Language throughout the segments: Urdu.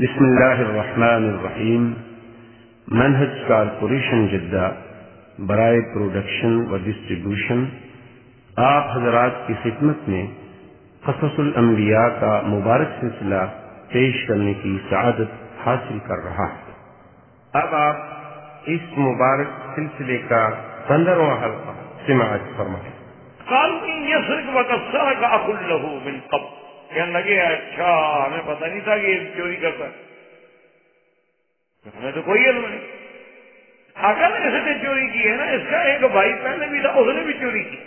بسم اللہ الرحمن الرحیم۔ منہج کارپوریشن جدہ برائے پروڈکشن و ڈسٹریبیوشن آپ حضرات کی خدمت میں قصص الانبیاء کا مبارک سلسلہ پیش کرنے کی سعادت حاصل کر رہا ہے۔ اب آپ اس مبارک سلسلے کا 15واں حلقہ سماعت فرمائیں۔ قالوا ان يسرق وقد سرق اخ له من قبل، کہنے لگے اچھا ہمیں پتہ نہیں تھا کہ یہ چوری کرتا ہے، ہمیں تو کوئی علم نہیں۔ اگر اس نے چوری کی ہے نا، اس کا ایک بھائی پہلے بھی تھا، اس نے بھی چوری کی،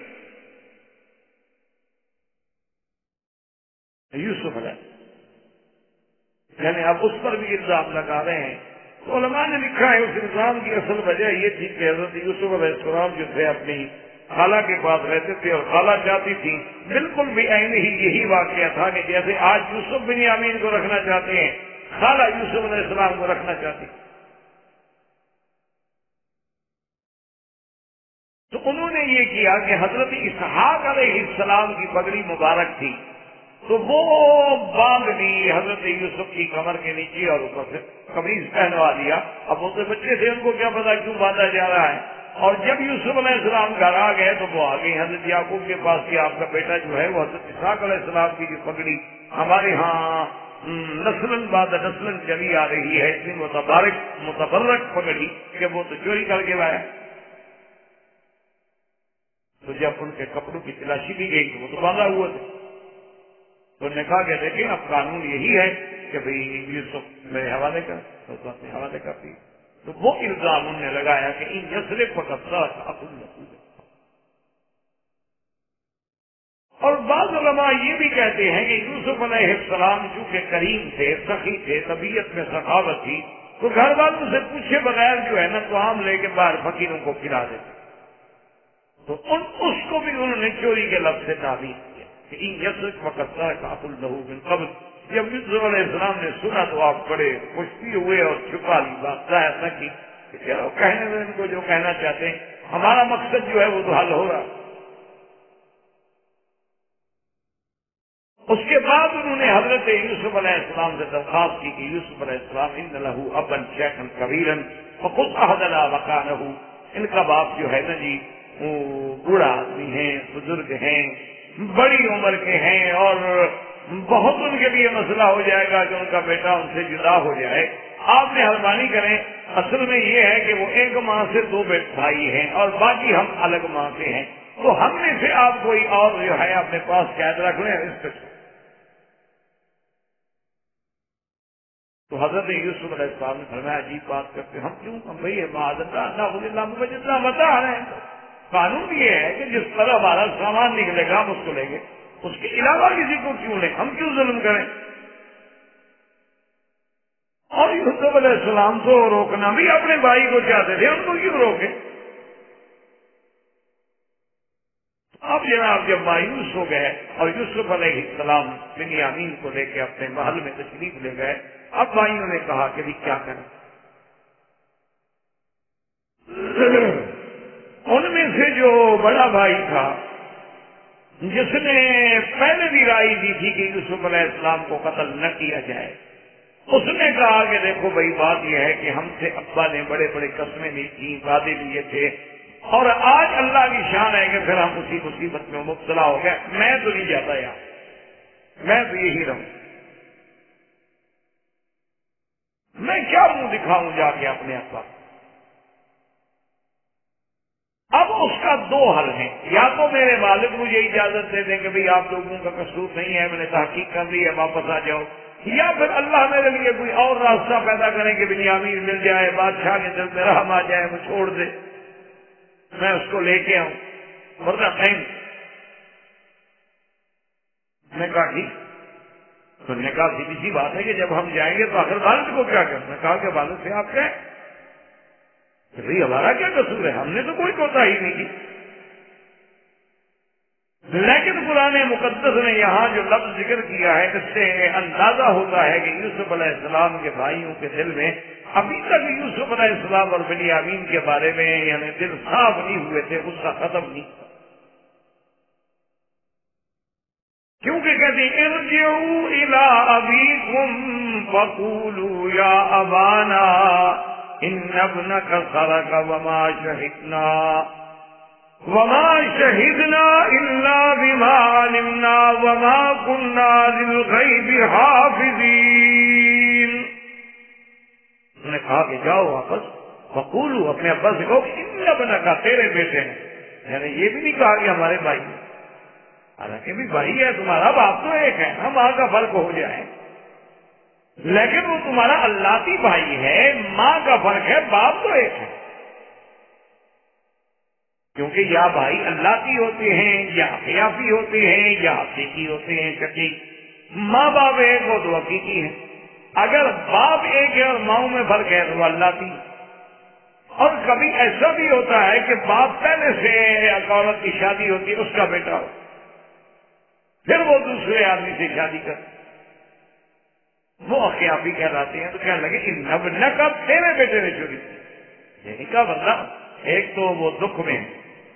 یوسف علیہ، یعنی اب اس پر بھی الزام لگا رہے ہیں۔ تو علماء نے لکھا ہے اس الزام کی اصل وجہ یہ تھی کہ حضرت یوسف علیہ السلام جو تھے اپنی خالہ کے پاس رہتے تھے، اور خالہ چاہتی تھی بالکل بھی عین ہی یہی واقعہ تھا کہ جیسے آج یوسف بن یامین کو رکھنا چاہتے ہیں، خالہ یوسف علیہ السلام کو رکھنا چاہتی۔ تو انہوں نے یہ کیا کہ حضرت اسحاق علیہ السلام کی پگڑی مبارک تھی، تو وہ باندھ لی حضرت یوسف کی کمر کے نیچے اور اوپر سے قمیض پہنوا دیا۔ اب وہ تو بچے تھے، ان کو کیا پتا کیوں باندھا جا رہا ہے۔ اور جب یوسف علیہ السلام گھر آ گئے تو وہ آ گئی حضرت یعقوب کے پاس کہ آپ کا بیٹا جو ہے وہ حضرت اسحاق علیہ السلام کی جو پگڑی ہمارے ہاں نسلن بعد نسلن چلی آ رہی ہے، اتنی متبرک پگڑی کہ وہ تو چوری کر کے لایا۔ تو جب ان کے کپڑوں کی تلاشی بھی گئی تو وہ تو باندھا ہوا تھا۔ تو انہوں نے کہا کہ دیکھیں اب قانون یہی ہے کہ بھئی یوسف میرے حوالے کر، تو اس وقت حوالے کرتی۔ تو وہ الزام انہوں نے لگایا کہ ان یسرق وقد سرق اخ له۔ اور بعض علماء یہ بھی کہتے ہیں کہ یوسف علیہ السلام چونکہ کریم تھے، سخی تھے، طبیعت میں سخاوت تھی، تو گھر والوں سے پوچھے بغیر جو ہے نا طعام لے کے باہر فقیروں کو کھلا دیتے، تو اس کو بھی انہوں نے چوری کے لفظ سے تعبیر کیا کہ ان یسرق وقد سرق اخ له من قبل۔ جب یوسف علیہ السلام نے سنا تو آپ بڑے خوشی ہوئے اور چھپا لی بات، ظاہر نہ کی کہ چلو کہنے میں ان کو جو کہنا چاہتے ہیں، ہمارا مقصد جو ہے وہ تو حل ہو رہا۔ اس کے بعد انہوں نے حضرت یوسف علیہ السلام سے درخواست کی کہ یوسف علیہ السلام ان لہ ابا شیخا کبیرا فخذ احدنا مکانہ، ان کا باپ جو ہے نا جی وہ بوڑھا آدمی ہیں، بزرگ ہیں، بڑی عمر کے ہیں، اور بہت ان کے لیے مسئلہ ہو جائے گا کہ ان کا بیٹا ان سے جدا ہو جائے۔ آپ مہربانی کریں، اصل میں یہ ہے کہ وہ ایک ماں سے 2 بھائی ہیں اور باقی ہم الگ ماں سے ہیں، تو ہم میں سے آپ کوئی اور جو ہے اپنے پاس قید رکھ لیں اس پہ۔ تو حضرت یوسف علیہ السلام نے فرمایا عجیب بات کرتے، ہم کیوں؟ ہم بھائی معاذ اللہ جتنا متا ہے، قانون یہ ہے کہ جس طرح ہمارا سامان نکلے گا ہم اس کو لیں گے، اس کے علاوہ کسی کو کیوں لیں، ہم کیوں ظلم کریں؟ اور یوسف علیہ السلام کو روکنا بھی اپنے بھائی کو چاہتے تھے، ان کو کیوں روکے؟ اب جناب جب مایوس ہو گئے اور یوسف علیہ السلام بنیامین کو لے کے اپنے محل میں تشریف لے گئے، اب بھائیوں نے کہا کہ کیا کریں؟ ان میں سے جو بڑا بھائی تھا جس نے پہلے بھی رائے دی تھی کہ یوسف علیہ السلام کو قتل نہ کیا جائے، اس نے کہا کہ دیکھو بھائی بات یہ ہے کہ ہم سے ابا نے بڑے بڑے قسمیں لی تھی، وعدے لیے تھے، اور آج اللہ کی شان ہے کہ پھر ہم اسی مصیبت میں مبتلا ہو گئے، میں تو نہیں جاتا یہاں، میں تو یہی رہوں، میں کیا منہ دکھاؤں جا کے اپنے ابا۔ اب اس کا 2 حل ہیں، یا تو میرے والد مجھے اجازت دے دیں کہ بھئی آپ لوگوں کا قصور نہیں ہے، میں نے تحقیق کر لی ہے، واپس آ جاؤ، یا پھر اللہ میرے لیے کوئی اور راستہ پیدا کریں کہ بنیامین مل جائے، بادشاہ کے دل میں رحم آ جائے، وہ چھوڑ دے، میں اس کو لے کے آؤں، ورنہ کہیں۔ میں کہا ٹھیک، تو نے کہا سیدھی سی بات ہے کہ جب ہم جائیں گے تو آخر والد کو کیا کرنا؟ میں کہا کہ والد سے آپ کہیں بھئی ہمارا کیا قصور ہے، ہم نے تو کوئی کوتاہی نہیں کی۔ لیکن قرآن مقدس نے یہاں جو لفظ ذکر کیا ہے اس سے اندازہ ہوتا ہے کہ یوسف علیہ السلام کے بھائیوں کے دل میں ابھی تک یوسف علیہ السلام اور بنیامین کے بارے میں یعنی دل صاف نہیں ہوئے تھے، غصہ ختم نہیں، کیونکہ کہتے ارجعوا إلى أبيكم فقولوا يا أبانا إن ابنك سرق وما شهدنا إلا بما علمنا وما كنا للغيب حافظين. انہوں نے کہا کہ جاؤ واپس، فقولوا اپنے ابا سے کہو ان ابنک تیرے بیٹے ہیں، یعنی یہ بھی نہیں کہا کہ ہمارے بھائی ہیں، حالانکہ بھی بھائی ہے، تمہارا باپ تو ایک ہے، ہم ماں کا فرق ہو جائے، لیکن وہ تمہارا اللہتی بھائی ہے، ماں کا فرق ہے، باپ تو ایک ہے، کیونکہ یا بھائی اللہتی ہوتے ہیں یا حیافی ہوتے ہیں یا حقیقی ہوتے ہیں، شقیق ماں باپ ایک ہو تو حقیقی ہیں، اگر باپ ایک ہے اور ماؤں میں فرق ہے تو اللہتی. اور کبھی ایسا بھی ہوتا ہے کہ باپ پہلے سے ایک عورت کی شادی ہوتی ہے، اس کا بیٹا ہو، پھر وہ دوسرے آدمی سے شادی کر، وہ اخیافی کہلاتے ہیں. تو کہنے لگے کہ ابنک تیرے بیٹے نے چوری کی، یعنی کہا بندہ ایک تو وہ دکھ میں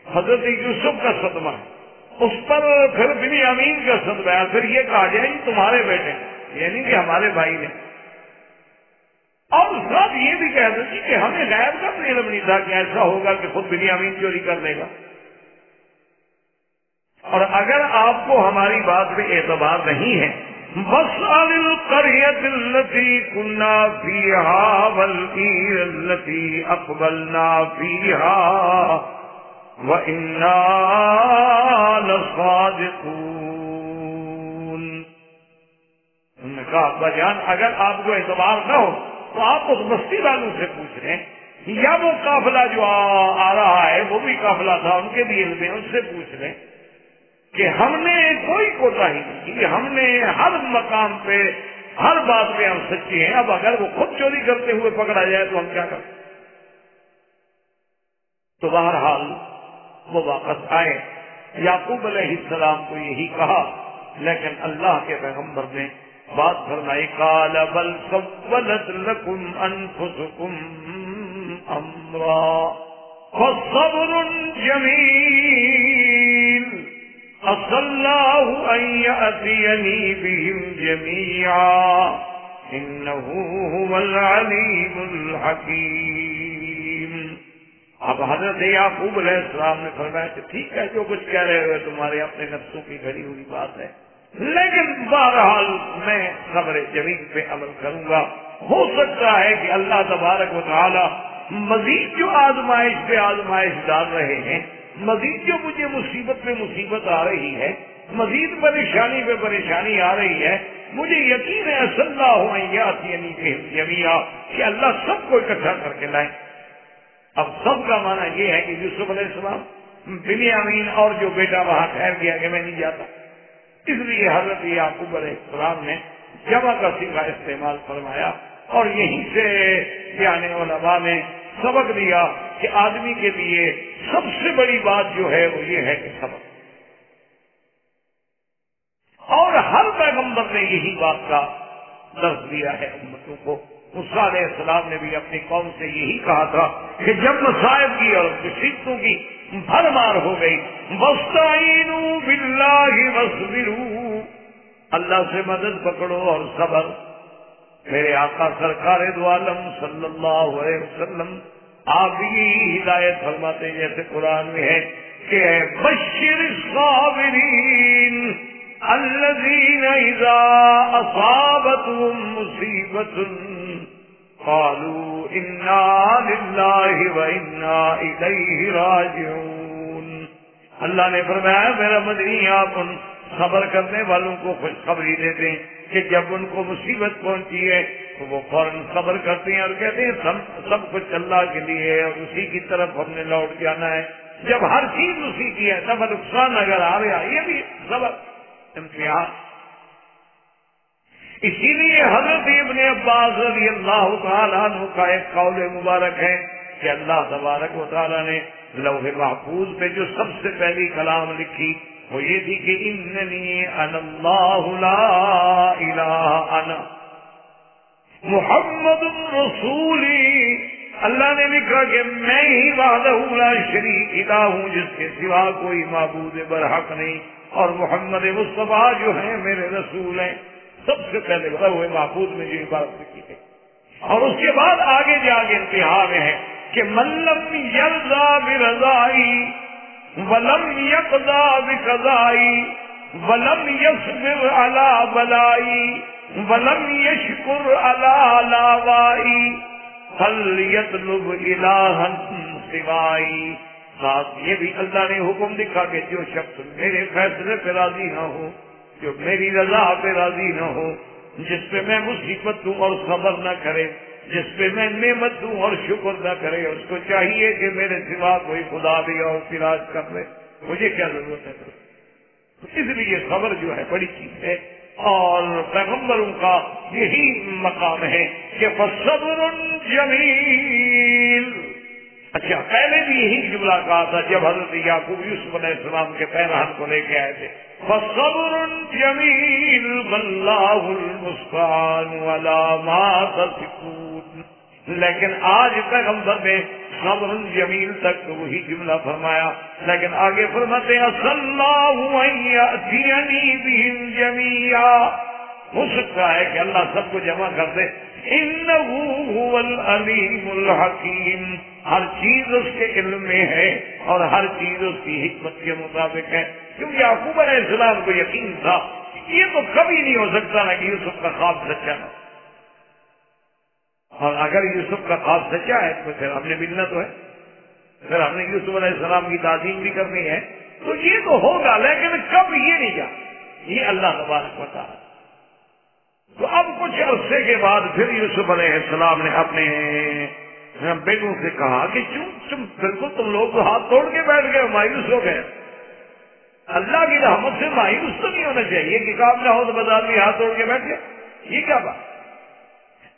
حضرت یوسف کا صدمہ ہے، اس پر پھر بنیامین کا صدمہ ہے، پھر یہ کہا جائے تمہارے بیٹے ہیں، یعنی کہ ہمارے بھائی نے، اور ساتھ یہ بھی کہہ دیتی کہ ہمیں غیب کا بھی علم نہیں تھا کہ ایسا ہوگا کہ خود بنیامین چوری کر لے گا. اور اگر آپ کو ہماری بات پہ اعتبار نہیں ہے، وَاسْأَلِ الْقَرْيَةَ الَّتِي كُنَّا فِيهَا وَالْعِيرَ الَّتِي أَقْبَلْنَا فِيهَا وَإِنَّا لَصَادِقُونَ. انہوں نے کہا ابا جان اگر آپ کو اعتبار نہ ہو تو آپ اس بستی والوں سے پوچھ لیں، یا وہ قافلہ جو آ رہا ہے وہ بھی قافلہ تھا، ان کے بھی علم ہے، ان سے پوچھ لیں کہ ہم نے کوئی کوتاہی نہیں کی، ہم نے ہر مقام پہ ہر بات پہ ہم سچے ہیں. اب اگر وہ خود چوری کرتے ہوئے پکڑا جائے تو ہم کیا کریں؟ تو بہرحال وہ واپس آئے، یعقوب علیہ السلام کو یہی کہا، لیکن اللہ کے پیغمبر نے بات فرمائی، قال بل سولت لكم انفسكم امرا فصبر جميل عسى الله ان يأتيني بهم جميعا انه هو العليم الحكيم. اب حضرت یعقوب علیہ السلام نے فرمایا کہ ٹھیک ہے جو کچھ کہہ رہے ہوئے تمہارے اپنے نفسوں کی گھڑی ہوئی بات ہے، لیکن بہرحال میں صبر جمیل پہ عمل کروں گا. ہو سکتا ہے کہ اللہ تبارک و تعالی مزید جو آزمائش پہ آزمائش ڈال رہے ہیں، مزید جو مجھے مصیبت پہ مصیبت آ رہی ہے، مزید پریشانی پہ پریشانی آ رہی ہے، مجھے یقین ہے صلی اللہ یأتینی بہم جمیعا کہ اللہ سب کو اکٹھا کر کے لائیں. اب سب کا معنی یہ ہے کہ یوسف علیہ السلام، بنیامین اور جو بیٹا وہاں ٹھہر گیا کہ میں نہیں جاتا، اس لیے حضرت یعقوب علیہ السلام نے جمع کا صیغہ استعمال فرمایا. اور یہیں سے یعنی علماء نے سبق دیا کہ آدمی کے لیے سب سے بڑی بات جو ہے وہ یہ ہے کہ صبر، اور ہر پیغمبر نے یہی بات کا درس دیا ہے امتوں کو. موسیٰ علیہ السلام نے بھی اپنی قوم سے یہی کہا تھا کہ جب مصائب کی اور مصیبتوں کی بھرمار ہو گئی، وَاسْتَعِينُوا بِاللَّهِ وَاصْبِرُوا، اللہ سے مدد پکڑو اور صبر. میرے آقا سرکار دو عالم صلی اللہ علیہ وسلم آپ بھی ہدایت فرماتے ہیں جیسے قرآن میں ہے کہ بشر الصابرین الذین اذا اصابتهم مصیبۃ قالوا انا للہ وانا الیہ راجعون. اللہ نے فرمایا میرا مدنی آپ ان صبر کرنے والوں کو خوشخبری دیتے ہیں کہ جب ان کو مصیبت پہنچی ہے تو وہ فوراً صبر کرتے ہیں اور کہتے ہیں سب کچھ اللہ کے لیے ہے اور اسی کی طرف ہم نے لوٹ جانا ہے. جب ہر چیز اسی کی ہے تب نقصان اگر آ رہا یہ بھی صبر امتحان. اسی لیے حضرت ابن عباس رضی اللہ تعالیٰ عنہ کا ایک قول مبارک ہے کہ اللہ تبارک و تعالیٰ نے لوح محفوظ پہ جو سب سے پہلی کلام لکھی وہ یہ تھی کہ اننی انا اللہ لا الہ انا محمد رسولی اللہ نے لکھا کہ میں ہی وحدہ لا شریک الہ ہوں، جس کے سوا کوئی معبود برحق نہیں، اور محمد مصطفیٰ جو ہیں میرے رسول ہیں۔ سب سے پہلے بتا ہوئے معبود میں جو عبادت کی ہے، اور اس کے بعد آگے جا کے انتہا میں ہے کہ من لم یرضا برضائی ولم یقضا بقضائی ولم یصبر علی بلائی ولم یشکر علی لاوائی فلیطلب الہا سوائی۔ ساتھ یہ بھی اللہ نے حکم دکھا کہ جو شخص میرے فیصلے پہ راضی نہ ہو، جو میری رضا پہ راضی نہ ہو، جس پہ میں مصیبت دوں اور صبر نہ کرے، جس پہ میں نعمت دوں اور شکر نہ کرے، اس کو چاہیے کہ میرے سوا کوئی خدا بھی اور فراج کر لے، مجھے کیا ضرورت ہے؟ تو اس لیے صبر جو ہے بڑی چیز ہے، اور پیغمبروں کا یہی مقام ہے کہ فصبر جمیل۔ اچھا، پہلے بھی یہی جملہ کہا تھا جب حضرت یعقوب یوسف علیہ السلام کے پیرہن کو لے کے آئے تھے، فصبر جمیل واللہ المستعان علی ما تصفون۔ لیکن آج پیغمبر نے صبر جمیل تک تو وہی جملہ فرمایا، لیکن آگے فرماتے ہیں صلی ان یأتینی بہم جمیعا، ہو سکتا ہے کہ اللہ سب کو جمع کر دے۔ انہ هو العلیم الحکیم، ہر چیز اس کے علم میں ہے اور ہر چیز اس کی حکمت کے مطابق ہے، کیونکہ یعقوب علیہ السلام کو یقین تھا یہ تو کبھی نہیں ہو سکتا نا کہ یوسف کا خواب سچا نہ، اور اگر یوسف کا خواب سچا ہے تو پھر ہم نے ملنا تو ہے، پھر ہم نے یوسف علیہ السلام کی تعظیم بھی کرنی ہے، تو یہ تو ہوگا، لیکن کب یہ نہیں جا، یہ اللہ تبارک و تعالیٰ۔ تو اب کچھ عرصے کے بعد پھر یوسف علیہ السلام نے اپنے بیٹوں سے کہا کہ تم بالکل تم لوگ تو ہاتھ توڑ کے بیٹھ گئے، مایوس ہو گئے، اللہ کی رحمت سے مایوس تو نہیں ہونا چاہیے کہ کام نہ ہو تو بازار میں ہاتھ توڑ کے بیٹھ گئے، یہ کیا بات؟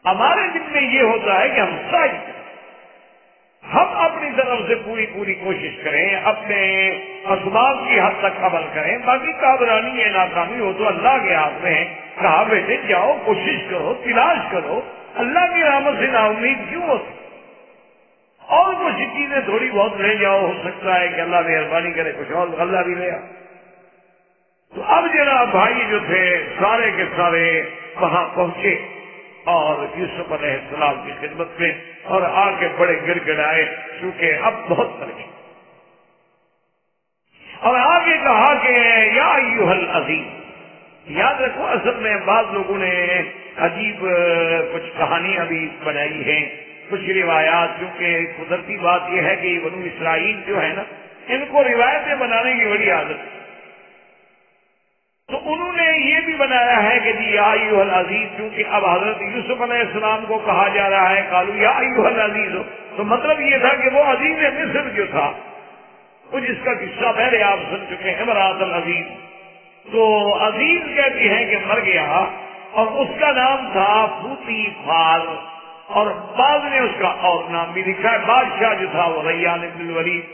ہمارے دل میں یہ ہوتا ہے کہ ہم سچ کریں، ہم اپنی طرف سے پوری کوشش کریں، اپنے اسباب کی حد تک عمل کریں، باقی کابرانی یا ناکامی ہو تو اللہ کے ہاتھ میں ہے۔ کہا بیٹے جاؤ، کوشش کرو، تلاش کرو، اللہ کی رحمت سے نا امید کیوں ہوتی، اور کچھ چیزیں تھوڑی بہت لے جاؤ، ہو سکتا ہے کہ اللہ مہربانی کرے کچھ اور اللہ بھی لے آ۔ تو اب جناب بھائی جو تھے سارے کے سارے وہاں پہنچے اور یوسف علیہ السلام کی خدمت میں، اور آ کے بڑے گر گڑائے، کیونکہ اب بہت ترقی، اور آگے کہا کہ یا ایھا العزیز۔ یاد رکھو اصل میں بعض لوگوں نے عجیب کچھ کہانیاں بھی بنائی ہیں، کچھ روایات، کیونکہ قدرتی بات یہ ہے کہ بنو اسرائیل جو ہے نا، ان کو روایتیں بنانے کی بڑی عادت ہے، تو انہوں نے یہ بھی بنایا ہے کہ جی یا ایھا العزیز، کیونکہ اب حضرت یوسف علیہ السلام کو کہا جا رہا ہے قالوا یا ایھا العزیز، تو مطلب یہ تھا کہ وہ عزیز مصر جو تھا، وہ جس کا قصہ پہلے آپ سن چکے ہیں، امرأۃ العزیز، تو عزیز کہتی ہیں کہ مر گیا، اور اس کا نام تھا پوتی فال، اور بعض نے اس کا اور نام بھی لکھا ہے، بادشاہ جو تھا وہ ریان بن الولید۔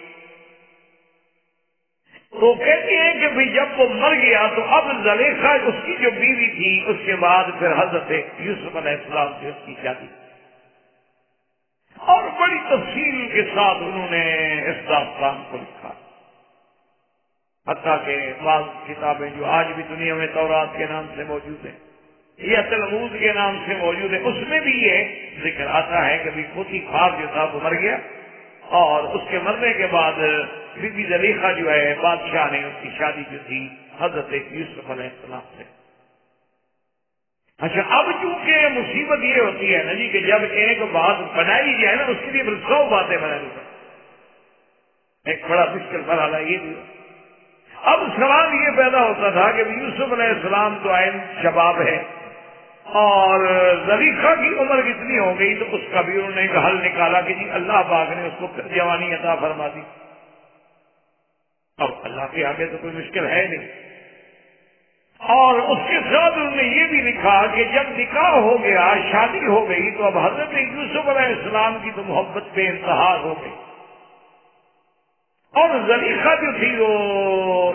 تو کہتی ہیں کہ بھئی جب وہ مر گیا تو اب زلیخا اس کی جو بیوی تھی، اس کے بعد پھر حضرت یوسف علیہ السلام سے اس کی شادی، اور بڑی تفصیل کے ساتھ انہوں نے اس داستان کو لکھا، حتیٰ کہ بعض کتابیں جو آج بھی دنیا میں تورات کے نام سے موجود ہیں یا تلمود کے نام سے موجود ہے، اس میں بھی یہ ذکر آتا ہے کہ پوتی فال جو تھا وہ مر گیا، اور اس کے مرنے کے بعد بی بی زلیخا جو ہے بادشاہ نے اس کی شادی جو تھی حضرت یوسف علیہ السلام سے۔ اچھا، اب چونکہ مصیبت یہ ہوتی ہے نا جی کہ جب ایک بات بنائی جائے نا، اس کے لیے پھر 100 باتیں بنانی پڑتی، ایک بڑا مشکل مرحلہ یہ بھی۔ اب سوال یہ پیدا ہوتا تھا کہ یوسف علیہ السلام تو عین شباب ہے، اور زلیخا کی عمر کتنی ہو گئی، تو اس کا بھی انہوں نے ایک حل نکالا کہ جی اللہ پاک نے اس کو پھر جوانی عطا فرما دی، اب اللہ کے آگے تو کوئی مشکل ہے نہیں۔ اور اس کے ساتھ انہوں نے یہ بھی لکھا کہ جب نکاح ہو گیا، شادی ہو گئی، تو اب حضرت یوسف علیہ السلام کی تو محبت بے انتہا ہو گئی، اور زلیخا جو تھی وہ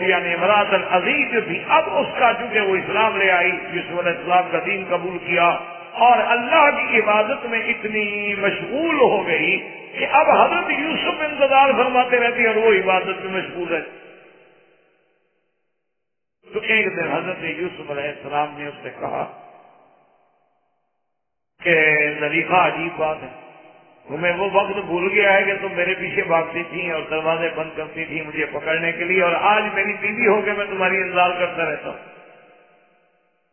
یعنی امرأۃ العزیز جو تھی، اب اس کا چونکہ وہ اسلام لے آئی، یوسف علیہ السلام کا دین قبول کیا، اور اللہ کی عبادت میں اتنی مشغول ہو گئی کہ اب حضرت یوسف انتظار فرماتے رہتی ہیں اور وہ عبادت میں مشغول ہے. تو ایک دن حضرت یوسف علیہ السلام نے اس سے کہا کہ زلیخا عجیب بات ہے، تمہیں وہ وقت بھول گیا ہے کہ تم میرے پیچھے بھاگتی تھی اور دروازے بند کرتی تھی مجھے پکڑنے کے لیے، اور آج میری بیوی ہو کے میں تمہاری انتظار کرتا رہتا ہوں.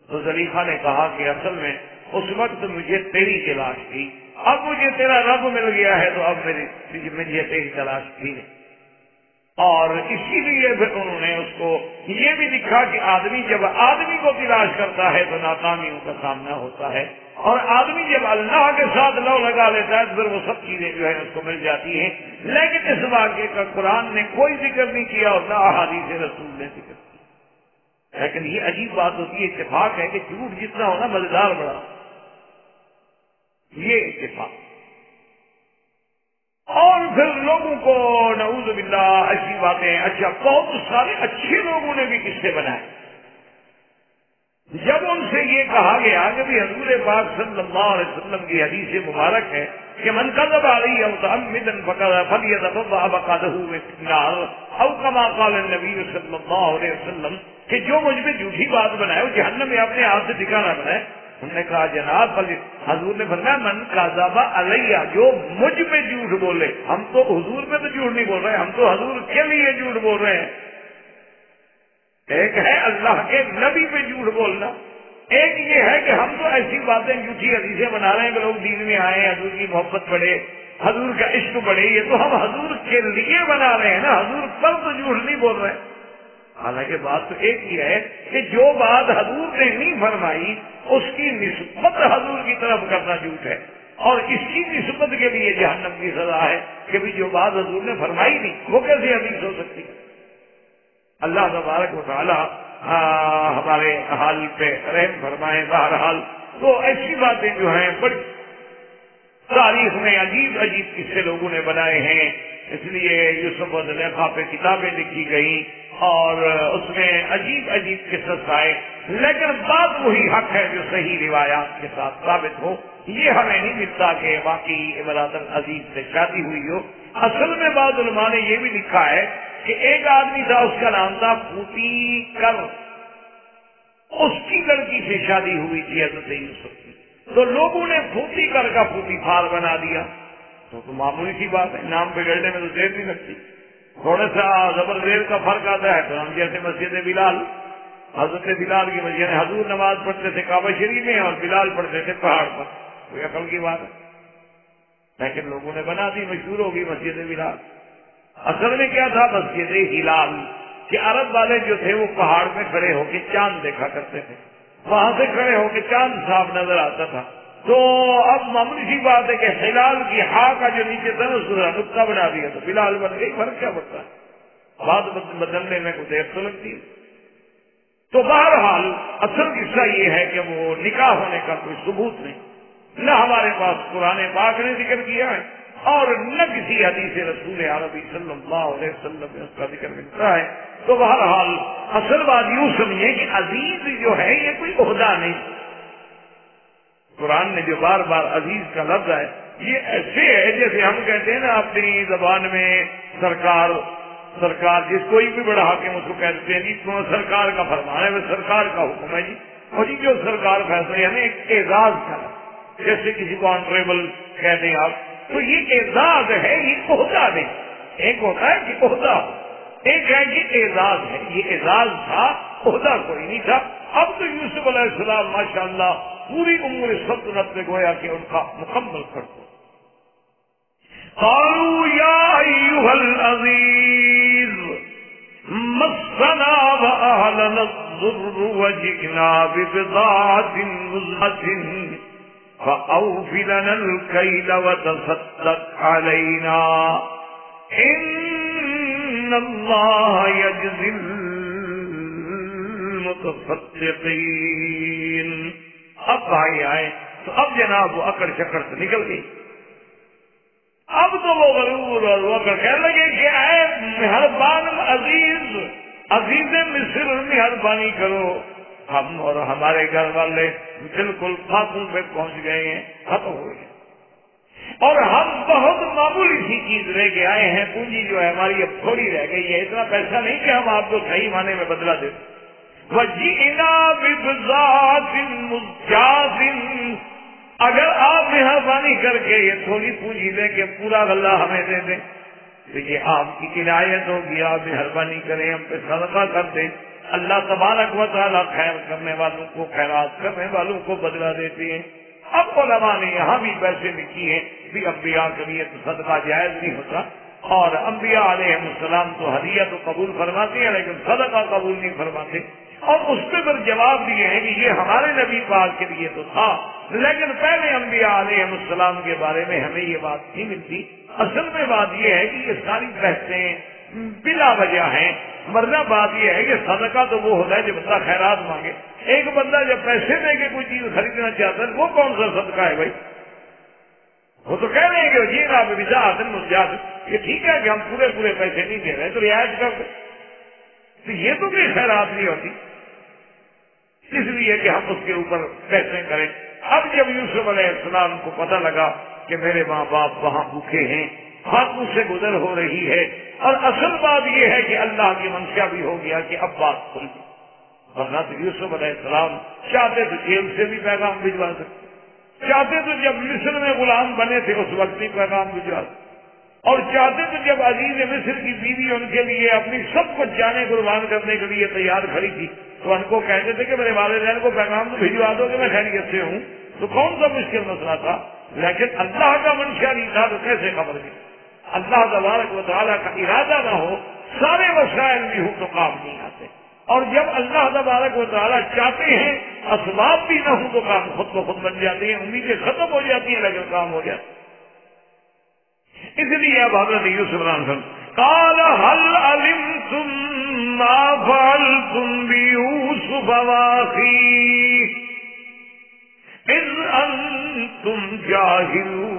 تو زلیخا نے کہا کہ اصل میں اس وقت مجھے تیری تلاش تھی، اب مجھے تیرا رب مل گیا ہے تو اب مجھے تیری تلاش تھی نہیں. اور اسی لیے پھر انہوں نے اس کو یہ بھی لکھا کہ آدمی جب آدمی کو تلاش کرتا ہے تو ناکامیوں کا سامنا ہوتا ہے، اور آدمی جب اللہ کے ساتھ لو لگا لیتا ہے تو پھر وہ سب چیزیں جو ہے اس کو مل جاتی ہیں. لیکن اس واقعے کا قرآن نے کوئی ذکر نہیں کیا اور نہ احادیث رسول نے ذکر کیا. لیکن یہ عجیب بات ہوتی ہے، اتفاق ہے کہ جھوٹ جتنا ہونا مزیدار بڑا، یہ اتفاق. اور پھر لوگوں کو نعوذ باللہ ایسی باتیں، اچھا بہت سارے اچھے لوگوں نے بھی قصے بنائے. جب ان سے یہ کہا گیا کہ بھی حضور پاک صلی اللہ علیہ وسلم کی حدیث مبارک ہے کہ من کذب علی متعمدا فلیتبوأ مقعدہ من النار، او کما قال النبی صلی اللہ علیہ وسلم، کہ جو مجھ پہ جھوٹی بات بنائے وہ جہنم میں اپنے آپ سے ٹھکانہ بنائے. انہوں نے کہا جناب حضور نے فرمایا من کذب علی، جو مجھ پہ جھوٹ بولے. ہم تو حضور پہ تو جھوٹ نہیں بول رہے، ہم تو حضور کے لیے جھوٹ بول رہے ہیں. ایک ہے اللہ کے نبی پہ جھوٹ بولنا، ایک یہ ہے کہ ہم تو ایسی باتیں جھوٹی حدیثیں بنا رہے ہیں کہ لوگ دین میں آئے، حضور کی محبت بڑھے، حضور کا عشق بڑھے. یہ تو ہم حضور کے لیے بنا رہے ہیں نا، حضور پر تو جھوٹ نہیں بول رہے ہیں. حالانکہ بات تو ایک ہی ہے کہ جو بات حضور نے نہیں فرمائی اس کی نسبت حضور کی طرف کرنا جھوٹ ہے، اور اس کی نسبت کے لیے جہنم کی سزا ہے کہ بھی جو بات حضور نے فرمائی نہیں وہ کیسے حدیث ہو سکتی ہے. اللہ تبارک و تعالی ہمارے حال پہ رحم فرمائے. بہرحال تو ایسی باتیں جو ہیں بڑی تاریخ میں عجیب عجیب قصے لوگوں نے بنائے ہیں. اس لیے یوسف و زلیخا پہ کتابیں لکھی گئیں اور اس میں عجیب عجیب قصص آئے. لیکن بات وہی حق ہے جو صحیح روایات کے ساتھ ثابت ہو. یہ ہمیں نہیں ملتا کہ واقعی امراۃ العزیز سے شادی ہوئی ہو. اصل میں بعض علماء نے یہ بھی لکھا ہے کہ ایک آدمی تھا، اس کا نام تھا پھوٹی کر، اس کی لڑکی سے شادی ہوئی تھی حضرت یوسف کی. تو لوگوں نے پھوٹی کر کا پھوٹی پھار بنا دیا. تو معمولی سی بات ہے، نام بگڑنے میں تو دیر نہیں لگتی. تھوڑا سا زبر زیر کا فرق آتا ہے. تو ہم جیسے مسجد بلال، حضرت بلال کی مسجد، حضور نماز پڑھتے تھے کعبہ شریف میں اور بلال پڑھتے تھے پہاڑ پر. کوئی عقل کی بات ہے، لیکن لوگوں نے بنا دی، مشہور ہوگی مسجد بلال. اصل میں کیا تھا؟ مسجد ہلال، کہ عرب والے جو تھے وہ پہاڑ میں کھڑے ہو کے چاند دیکھا کرتے تھے، وہاں سے کھڑے ہو کے چاند صاف نظر آتا تھا. تو اب معمولی سی بات ہے کہ ہلال کی ہا کا جو نیچے تھا اس نقطہ بنا دیا تو بلال بن گئی. فرق کیا پڑتا ہے؟ بات بدلنے میں کوئی دیر تو لگتی ہے. تو بہرحال اصل قصہ یہ ہے کہ وہ نکاح ہونے کا کوئی ثبوت نہیں، نہ ہمارے پاس قرآن پاک نے ذکر کیا ہے اور نہ کسی حدیث رسول عربی صلی اللہ علیہ وسلم میں اس کا ذکر ملتا ہے. تو بہرحال اصل بات یوں سمجھے کہ عزیز جو ہے یہ کوئی عہدہ نہیں. قرآن نے جو بار بار عزیز کا لفظ ہے یہ ایسے ہے جیسے ہم کہتے ہیں نا اپنی زبان میں سرکار، سرکار جس کوئی بھی بڑا حاکم اس کو کہتے ہیں جی سرکار کا فرمان ہے، وہ سرکار کا حکم ہے جی، اور جی جو سرکار فیصلہ یعنی ایک اعزاز کا، جیسے کسی کو آنریبل کہہ دیں آپ، تو یہ اعزاز ہے، یہ عہدہ نہیں. ایک ہوتا ہے کہ عہدہ، ایک ہے کہ اعزاز ہے. یہ اعزاز تھا، عہدہ کوئی نہیں تھا. اب تو یوسف علیہ السلام ماشاءاللہ پوری امور سلطنت میں گویا کہ ان کا مکمل کر دو. قالوا یا ایھا العزیز مسنا واہلنا الضر وجئنا ببضاعۃ مزجاۃ فأوف لنا الكيل وتصدق علينا إن الله يجزي المتصدقين. اب بھائی آئے تو اب جناب وہ اکڑ چکر سے نکل گئی. اب تو وہ غرور اور وہ کہنے لگے کہ اے مہربان عزیز، عزیز مصر مہربانی کرو، ہم اور ہمارے گھر والے بالکل خاتون پہ پہنچ گئے ہیں، ختم ہو گئے، اور ہم بہت معمولی سی چیز لے کے آئے ہیں، پونجی جو ہے ہماری اب تھوڑی رہ گئی ہے، اتنا پیسہ نہیں کہ ہم آپ کو صحیح معنی میں بدلا دیں۔ وَجِئْنَا بِبِضَاعَةٍ مُزْجَاةٍ، اگر آپ مہربانی کر کے یہ تھوڑی پونجی دے کے پورا غلہ ہمیں دے دیں تو یہ آپ کی عنایت ہوگی، آپ مہربانی کریں، ہم پہ صدقہ کر دیں۔ اللہ تبارک و تعالیٰ خیر کرنے والوں کو، خیرات کرنے والوں کو بدلہ دیتے ہیں۔ اب علماء نے یہاں بھی پیسے لکھی ہیں بھی انبیاء کے لیے تو صدقہ جائز نہیں ہوتا، اور انبیاء علیہ السلام تو ہدیہ تو قبول فرماتے ہیں لیکن صدقہ قبول نہیں فرماتے، اور اس پہ پھر جواب دیے ہیں کہ یہ ہمارے نبی پاک کے لیے تو تھا لیکن پہلے انبیاء علیہ السلام کے بارے میں ہمیں یہ بات نہیں ملتی۔ اصل میں بات یہ ہے کہ یہ ساری بحثیں بلا وجہ ہیں، ورنہ بات یہ ہے کہ صدقہ تو وہ ہوتا ہے جو بندہ خیرات مانگے۔ ایک بندہ جب پیسے دے کے کوئی چیز خریدنا چاہتا ہے وہ کون سا صدقہ ہے بھائی؟ وہ تو کہہ رہے ہیں کہ جی آپ یہ ٹھیک ہے کہ ہم پورے پیسے نہیں دے رہے تو رعایت کر دیں، تو یہ تو کوئی خیرات نہیں ہوتی، اس لیے کہ ہم اس کے اوپر پیسے کریں۔ اب جب یوسف علیہ السلام کو پتہ لگا کہ میرے ماں باپ وہاں بھوکے ہیں، ہاتھوں سے گزر ہو رہی ہے، اور اصل بات یہ ہے کہ اللہ کی منشا بھی ہو گیا کہ اب بات کھل گئی، ورنہ تو یوسف علیہ السلام چاہتے تو جیل سے بھی پیغام بھجوا سکتے، چاہتے تو جب مصر میں غلام بنے تھے اس وقت بھی پیغام بھجوا سکتے، اور چاہتے تو جب عزیز مصر کی بیوی ان کے لیے اپنی سب کچھ جانے قربان کرنے کے لیے تیار کھڑی تھی تو ان کو کہتے تھے کہ میرے والدین کو پیغام تو بھجوا دو کہ میں خیریت سے ہوں، تو کون سا مشکل مسئلہ تھا؟ لیکن اللہ کا منشا نہیں تھا تو کیسے خبر دی؟ اللہ تبارک و تعالیٰ کا ارادہ نہ ہو سارے وسائل بھی ہوں تو کام نہیں آتے، اور جب اللہ تبارک و تعالیٰ چاہتے ہیں اسباب بھی نہ ہوں تو کام خود بخود بن جاتے ہیں، امیدیں ختم ہو جاتی ہیں لیکن کام ہو جاتا ہے۔ اس لیے اب حضرت یوسف علیہ السلام قال هل علمتم ما فعلتم بيوسف واخيه اذ انتم جاهلون۔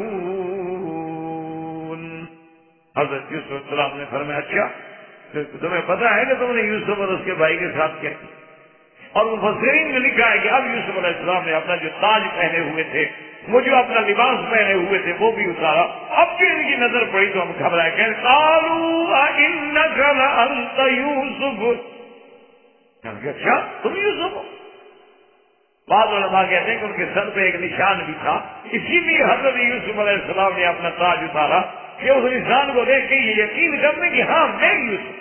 حضرت یوسف علیہ السلام نے فرمایا اچھا تمہیں پتا ہے کہ تم نے یوسف اور اس کے بھائی کے ساتھ کیا؟ اور مفسرین میں لکھا ہے کہ اب یوسف علیہ السلام نے اپنا جو تاج پہنے ہوئے تھے، وہ جو اپنا لباس پہنے ہوئے تھے وہ بھی اتارا، اب جو ان کی نظر پڑی تو ہم گھبرائے کہ قالوا انک لانت یوسف، اچھا تم یوسف ہو؟ بعض علماء کہتے ہیں کہ ان کے سر پہ ایک نشان بھی تھا، اسی لیے حضرت یوسف علیہ السلام نے اپنا تاج اتارا کہ اس نشان کو دیکھ کے یہ یقین کرنے کہ ہاں میں یوسف۔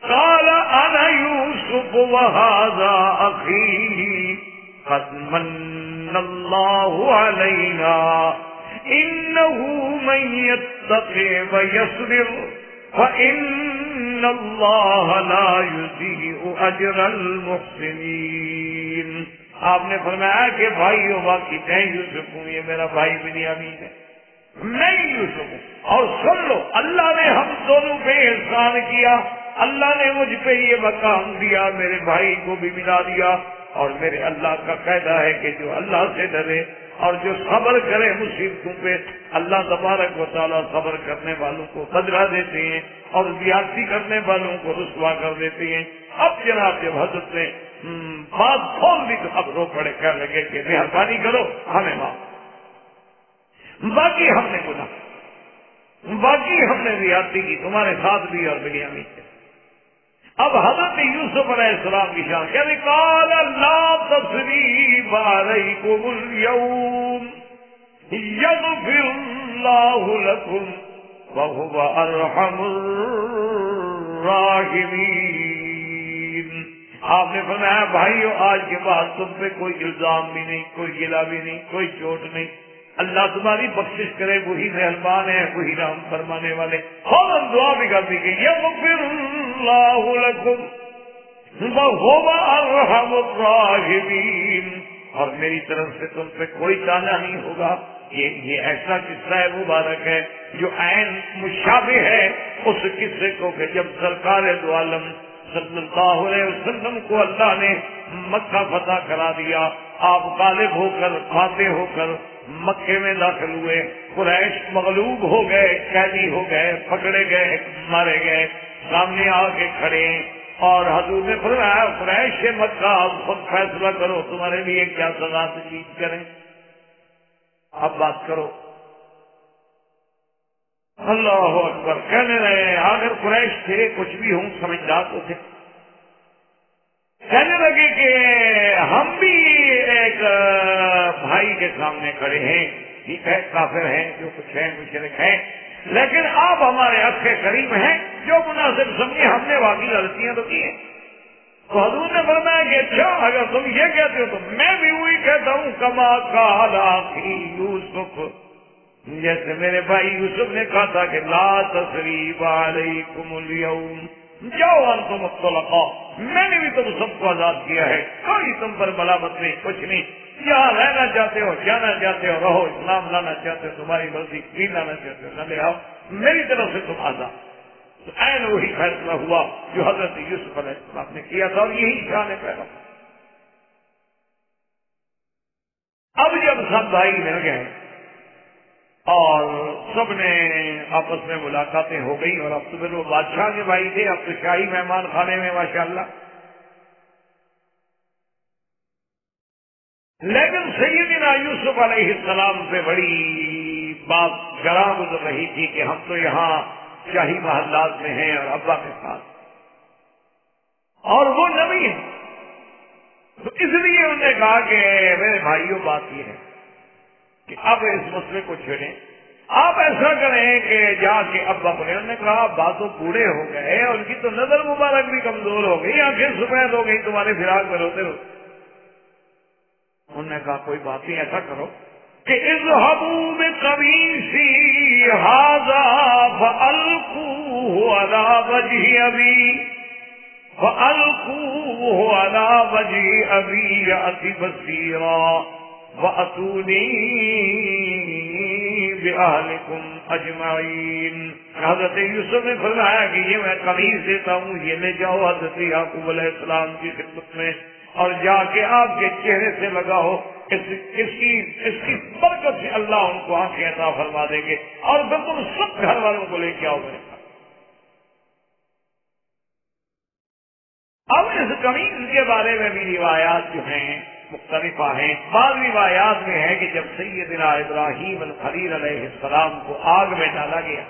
قال انا یوسف وهذا اخی قد من اللہ علینا انه من يتقی ويصبر فان اللہ لا يضيع اجر المحسنین۔ آپ نے فرمایا کہ بھائی واقعی میں یوسف ہوں، یہ میرا بھائی بنیامین ہے، میں یوسف ہوں، اور سن لو اللہ نے ہم دونوں پہ احسان کیا، اللہ نے مجھ پہ یہ مقام دیا، میرے بھائی کو بھی ملا دیا، اور میرے اللہ کا قاعدہ ہے کہ جو اللہ سے ڈرے اور جو صبر کرے مصیبتوں پہ، اللہ تبارک و تعالیٰ صبر کرنے والوں کو بدلہ دیتے ہیں اور زیادتی کرنے والوں کو رسوا کر دیتے ہیں۔ اب جناب جب حضرت نے بات کھول دی تو اب رو پڑے، کہنے لگے کہ مہربانی کرو ہمیں معاف، باقی ہم نے گناہ، باقی ہم نے زیادتی کی تمہارے ساتھ بھی اور بنیامین سے۔ اب حضرت یوسف علیہ السلام کی شان کیا قال لا تثریب علیکم اليوم یغفر اللہ لکم وہو ارحم الراحمین۔ آپ نے فرمایا بھائیو آج کے بعد تم پہ کوئی الزام بھی نہیں، کوئی گلہ بھی نہیں، کوئی چوٹ نہیں، اللہ تمہاری بخشش کرے، وہی مہربان ہے، وہی رحم فرمانے والے۔ فوراً دعا بھی کر دی کہ یغفر اللہ لکم وہو ارحم الراحمین، اور میری طرف سے تم پہ کوئی تانا نہیں ہوگا۔ یہ ایسا قصہ ہے مبارک ہے جو عین مشابہ ہے اس قصے کو کہ جب سرکار دو عالم صلی اللہ علیہ وسلم کو اللہ نے مکہ فتح کرا دیا، آپ غالب ہو کر فاتح ہو کر مکے میں داخل ہوئے، قریش مغلوب ہو گئے، قیدی ہو گئے، پکڑے گئے، مارے گئے، سامنے آ کے کھڑے ہیں، اور حضور نے فرمایا قریش مکہ اب خود فیصلہ کرو تمہارے لیے کیا سزا تجویز کریں، اب بات کرو۔ اللہ اکبر، کہنے رہے اگر قریش تھے کچھ بھی ہوں سمجھدار تو تھے، کہنے لگے کہ ہم بھی ایک بھائی کے سامنے کھڑے ہیں، ٹھیک ہے کافر ہیں جو کچھ ہیں مشرک ہیں، لیکن آپ ہمارے اخ کریم ہیں، جو مناسب سمجھے ہم نے واقعی غلطیاں تو کی ہیں۔ تو حضور نے فرمایا کہ اچھا اگر تم یہ کہتے ہو تو میں بھی وہی کہتا ہوں کما قال اخی یوسف، جیسے میرے بھائی یوسف نے کہا تھا کہ لا تثریب علیکم اليوم جاؤ انتم الطلقاء، میں نے بھی تم سب کو آزاد کیا ہے، کوئی تم پر ملامت نہیں، کچھ نہیں، جہاں رہنا چاہتے ہو جانا چاہتے ہو رہو، اسلام لانا چاہتے ہو تمہاری مرضی، دین لانا چاہتے ہو نہ لے آؤ، میری طرف سے تم آزاد۔ تو عین وہی فیصلہ ہوا جو حضرت یوسف علیہ السلام نے کیا تھا، اور یہی شان پیدا۔ اب جب سب بھائی مل گئے اور سب نے آپس میں ملاقاتیں ہو گئی، اور اب تو پھر وہ بادشاہ کے بھائی تھے، اب تو شاہی مہمان خانے میں ماشاءاللہ، لیکن سیدنا یوسف علیہ السلام سے بڑی بات گراں گزر رہی تھی کہ ہم تو یہاں شاہی محلات میں ہیں اور ابا کے ساتھ، اور وہ نبی ہیں، تو اس لیے انہوں نے کہا کہ میرے بھائیوں بات یہ ہے کہ اب اس مسئلے کو چھیڑیں، آپ ایسا کریں کہ جا کے ابا کو، انہوں نے کہا ابا تو بوڑھے ہو گئے، ان کی تو نظر مبارک بھی کمزور ہو گئی، آنکھیں سفید ہو گئی تمہارے فراق میں روتے روتے۔ انہوں نے کہا کوئی بات نہیں، ایسا کرو کہ اذهبوا بقميصي هذا فألقوه على وجه أبي يأت بصيرا وأتوني بأهلكم أجمعين۔ حضرت یوسف نے فرمایا کہ یہ میں قمیص دیتا ہوں، یہ لے جاؤ حضرت یعقوب علیہ السلام کی خدمت میں، اور جا کے آپ کے چہرے سے لگاؤ، اس کی برکت سے اللہ ان کو آنکھیں عطا فرما دیں گے، اور پھر تم سب گھر والوں کو لے کے آؤ میرے پاس۔ اب اس قمیص کے بارے میں بھی روایات جو ہیں مختلف ہیں۔ بعض روایات میں ہے کہ جب سیدنا ابراہیم الخلیل علیہ السلام کو آگ میں ڈالا گیا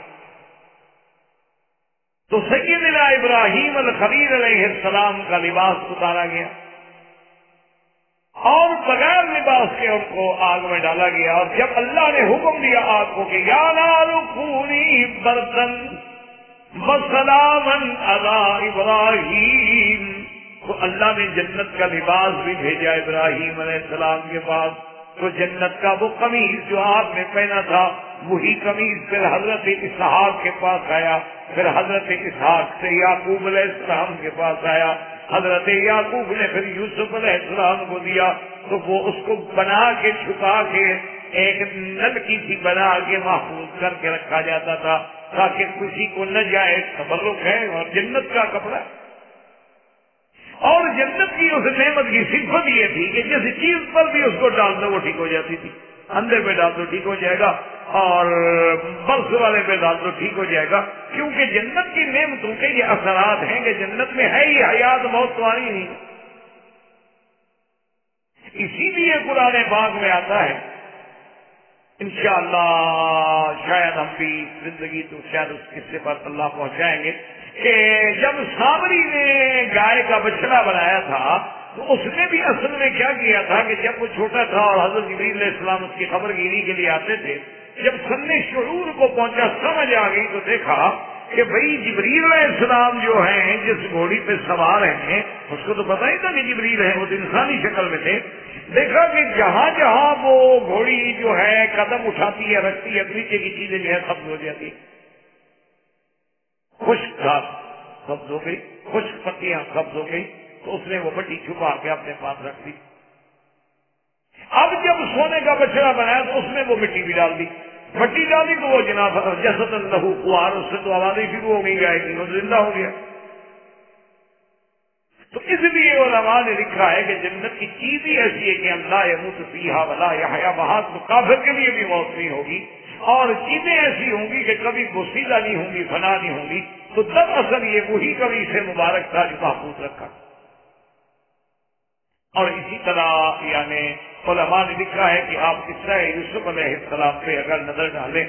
تو سیدنا ابراہیم الخلیل علیہ السلام کا لباس اتارا گیا، اور بغیر لباس کے ان کو آگ میں ڈالا گیا، اور جب اللہ نے حکم دیا آگ کو کہ یا نار کونی بردن وسلاما علی ابراہیم، تو اللہ نے جنت کا لباس بھی بھیجا ابراہیم علیہ السلام کے پاس، تو جنت کا وہ قمیص جو آپ نے پہنا تھا وہی قمیص پھر حضرت اسحاق کے پاس آیا، پھر حضرت اسحاق سے یعقوب علیہ السلام کے پاس آیا، حضرت یعقوب نے پھر یوسف علیہ السلام کو دیا، تو وہ اس کو بنا کے چھپا کے ایک نلکی سی بنا کے محفوظ کر کے رکھا جاتا تھا تاکہ کسی کو نہ جائے، تبرک ہے اور جنت کا کپڑا۔ اور جنت کی اس نعمت کی صفت یہ تھی کہ جس چیز پر بھی اس کو ڈال دو وہ ٹھیک ہو جاتی تھی، اندر پہ ڈال دو ٹھیک ہو جائے گا، اور برس والے پہ ڈال دو ٹھیک ہو جائے گا، کیونکہ جنت کی نعمتوں کے یہ اثرات ہیں کہ جنت میں ہے ہی حیات موت تو آنی نہیں۔ اسی لیے قرآن پاک میں آتا ہے، انشاءاللہ شاید ہم بھی زندگی تو شاید اس قصے پر اللہ پہنچائیں گے کہ جب سامری نے گائے کا بچڑا بنایا تھا تو اس نے بھی اصل میں کیا کیا تھا کہ جب وہ چھوٹا تھا اور حضرت جبریل علیہ السلام اس کی خبر گیری کے لیے آتے تھے، جب سن شعور کو پہنچا، سمجھ آ گئی، تو دیکھا کہ بھائی جبریل علیہ السلام جو ہیں جس گھوڑی پہ سوار ہیں، اس کو تو پتہ ہی تھا کہ جبریل ہیں، وہ تو انسانی شکل میں تھے۔ دیکھا کہ جہاں جہاں وہ گھوڑی جو ہے قدم اٹھاتی ہے رکھتی ہے، نیچے کی چیزیں جو ہے سبز ہو جاتی، خشک گھاس سبز ہو گئی، خشک پتیاں سبز ہو گئی، تو اس نے وہ بٹی چھپا کے اپنے پاس رکھ دی۔ اب جب سونے کا بچڑا بنایا تو اس میں وہ مٹی بھی ڈال دی، مٹی ڈالی تو وہ جناب جسد لہو خوار، اس سے تو آوازیں شروع ہو گئی گائے کی، وہ زندہ ہو گیا۔ تو اس لیے علماء نے لکھا ہے کہ جنت کی چیز ہی ایسی ہے کہ اللہ یموت فیہا ولا یحیا، وہاں تو کافر کے لیے بھی موت نہیں ہوگی، اور چیزیں ایسی ہوں گی کہ کبھی بوسیدہ نہیں ہوں گی، فنا نہیں ہوں گی، تو دراصل یہ وہی قمیص مبارک تھا جو محفوظ رکھا. اور اسی طرح یعنی علماء نے لکھا ہے کہ آپ قصہ یوسف علیہ السلام پہ اگر نظر ڈالیں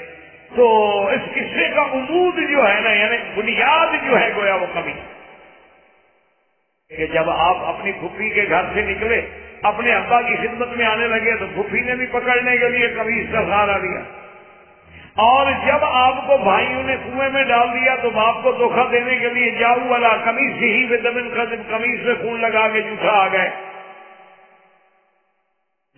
تو اس قصے کا عمود جو ہے نا، یعنی بنیاد جو ہے گویا وہ قمیص، کہ جب آپ اپنی پھوپھی کے گھر سے نکلے، اپنے ابا کی خدمت میں آنے لگے تو پھوپھی نے بھی پکڑنے کے لیے قمیص کا سہارا لیا، اور جب آپ کو بھائیوں نے کنویں میں ڈال دیا تو باپ کو دھوکہ دینے کے لیے جاؤ والا قمیص ہی بدمن قدم، قمیص میں خون لگا کے جھوٹا آ گئے.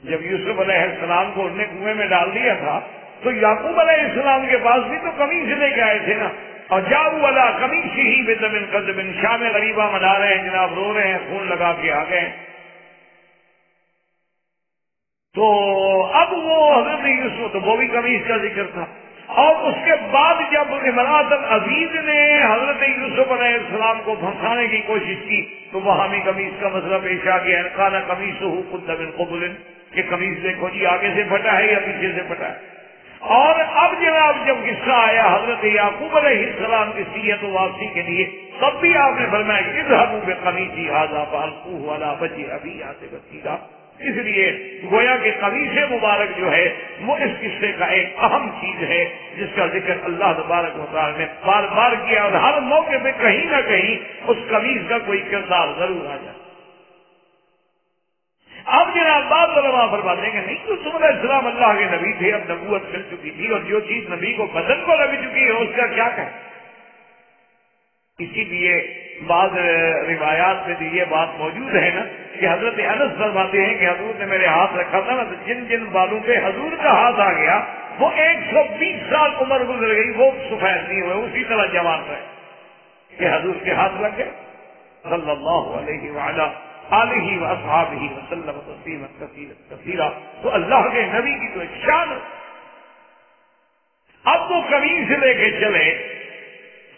جب یوسف علیہ السلام کو انہوں نے کنویں میں ڈال دیا تھا تو یعقوب علیہ السلام کے پاس بھی تو قمیص لے کے آئے تھے نا، اور جاؤ والا قمیص ہی بدمن قدم، شام غریبہ منا رہے ہیں جناب، رو رہے ہیں، خون لگا کے آ گئے. تو اب وہ حضرت یوسف تو وہ بھی قمیص کا ذکر تھا. اور اس کے بعد جب امراۃ العزیز نے حضرت یوسف علیہ السلام کو پھنسانے کی کوشش کی تو وہاں بھی قمیص کا مسئلہ پیش آ گیا. کالا قمیصہ قد من قبل، کہ قمیص دیکھو جی آگے سے پھٹا ہے یا پیچھے سے پھٹا ہے. اور اب جناب جب قصہ آیا حضرت یعقوب علیہ السلام کی سیرت و واپسی کے لیے، تب بھی آپ نے فرمایا کہ اذهبوا بقمیصی ھذا فالقوه علی وجه ابی بصیرا. اس لیے گویا کہ قمیص مبارک جو ہے وہ اس قصے کا ایک اہم چیز ہے جس کا ذکر اللہ تبارک و تعالی نے بار بار کیا، اور ہر موقع پہ کہیں نہ کہیں اس قمیص کا کوئی کردار ضرور آ جائے. اب جناب بات علماء فرماتے ہیں کہ نہیں، یوسف علیہ السلام اللہ کے نبی تھے، اب نبوت مل چکی تھی، اور جو چیز نبی کو بدن کو لگ چکی ہے اس کا کیا کہیں. اسی لیے بعض روایات میں بھی یہ بات موجود ہے نا کہ حضرت انس فرماتے ہیں کہ حضور نے میرے ہاتھ رکھا تھا نا تو جن جن بالوں پہ حضور کا ہاتھ آ گیا وہ 120 سال عمر گزر گئی، وہ سفید نہیں ہوئے، اسی طرح جوان رہے کہ حضور کے ہاتھ لگ گئے صلی اللہ علیہ وعلا آلہ واصحابہ وسلم تسلیما کثیرا. تو اللہ کے نبی کی تو ایک شان ہے. اب وہ قمیص لے کے چلے،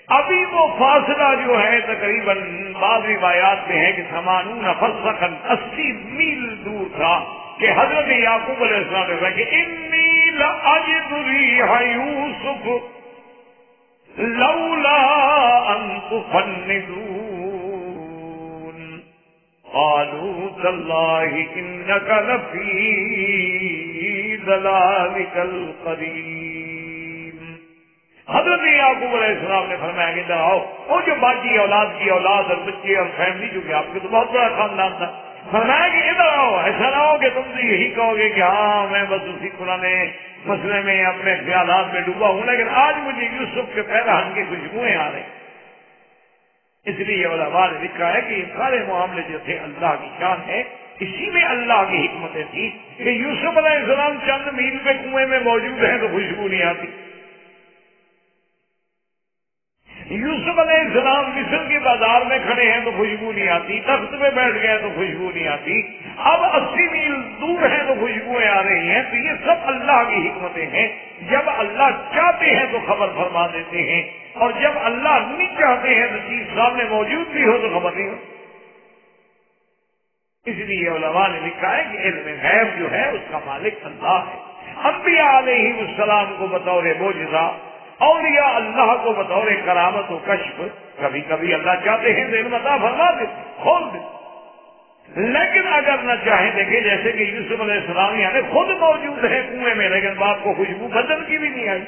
ابھی وہ فاصلہ جو ہے تقریباً بعض روایات میں ہے کہ 80 فرسخا 80 میل دور تھا کہ حضرت یعقوب علیہ السلام نے کہا کہ انی لاجد ریح یوسف لولا ان تفندون قالوا تاللہ انک لفی ضلالک القدیم. حضرت یعقوب علیہ السلام نے فرمایا کہ ادھر آؤ. وہ جو باقی اولاد کی اولاد اور بچے اور فیملی جو کہ آپ کے تو بہت بڑا خاندان تھا، فرمایا کہ ادھر آؤ. ایسا نہ ہو کہ تم تو یہی کہو گے کہ ہاں میں بس اسی پرانے مسئلے میں اپنے خیالات میں ڈوبا ہوں، لیکن آج مجھے یوسف کے پیراہن کی خوشبوئیں آ رہی. اس لیے علماء نے لکھا ہے کہ یہ سارے معاملے جو تھے اللہ کی شان ہے. اسی میں اللہ کی حکمتیں تھی کہ یوسف علیہ السلام چند میل پہ کنویں میں موجود ہیں تو خوشبو نہیں آتی. یوسف علیہ السلام مصر کے بازار میں کھڑے ہیں تو خوشبو نہیں آتی، تخت پہ بیٹھ گئے تو خوشبو نہیں آتی، اب 80 میل دور ہیں تو خوشبوئیں آ رہی ہیں. تو یہ سب اللہ کی حکمتیں ہیں. جب اللہ چاہتے ہیں تو خبر فرما دیتے ہیں، اور جب اللہ نہیں چاہتے ہیں تو چیز سامنے موجود بھی ہو تو خبر نہیں ہو. اس لیے علماء نے لکھا ہے کہ علم غیب جو ہے اس کا مالک اللہ ہے. انبیاء علیہ السلام کو بطور معجزہ، اولیاء اللہ کو بطور کرامت و کشف، کبھی کبھی اللہ چاہتے ہیں تو علم عطا فرما دیتے، کھول دیتے. لیکن اگر نہ چاہیں، دیکھیں جیسے کہ یوسف علیہ السلام یعنی خود موجود ہے کنویں میں لیکن باپ کو خوشبو بدن کی بھی نہیں آئی،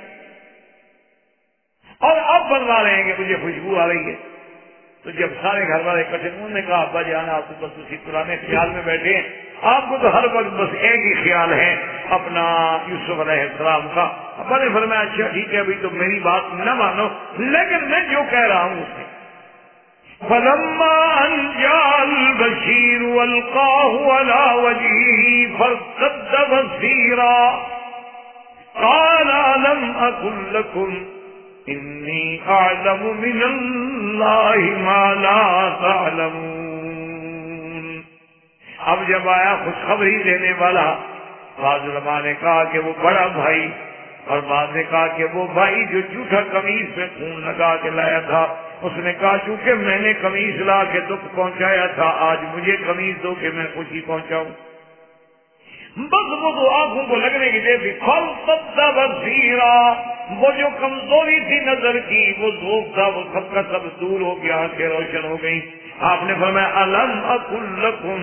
اور اب بنوا رہے ہیں کہ مجھے خوشبو آ رہی ہے. تو جب سارے گھر والے اکٹھے، انہوں نے کہا ابا جان آپ تو بس اسی پرانے خیال میں بیٹھے ہیں، آپ کو تو ہر وقت بس ایک ہی خیال ہے اپنا یوسف علیہ السلام کا. ابا نے فرمایا اچھا ٹھیک ہے، ابھی تو میری بات نہ مانو لیکن میں جو کہہ رہا ہوں اسے. فلما ان جاء البشیر والقاه على وجهه فارتد بصيرا قال لم اقل لكم انی اعلم من اللہ ما لا تعلمون. اب جب آیا خوشخبری دینے والا، بعض علماء نے کہا کہ وہ بڑا بھائی، اور بعض نے کہا کہ وہ بھائی جو جھوٹا قمیص پہ خون لگا کے لایا تھا، اس نے کہا چونکہ میں نے قمیص لا کے دکھ پہنچایا تھا، آج مجھے قمیص دو کہ میں خوشی پہنچاؤں. بس وہ تو آنکھوں کو لگنے کی دیر تھی، فَالْتَدَّ بَصِيرًا، وہ جو کمزوری تھی نظر کی، وہ ذوق تھا، وہ سب کا سب دور ہو گیا، آنکھیں روشن ہو گئی۔ آپ نے فرمایا أَلَمْ أَقُلْ لَكُمْ،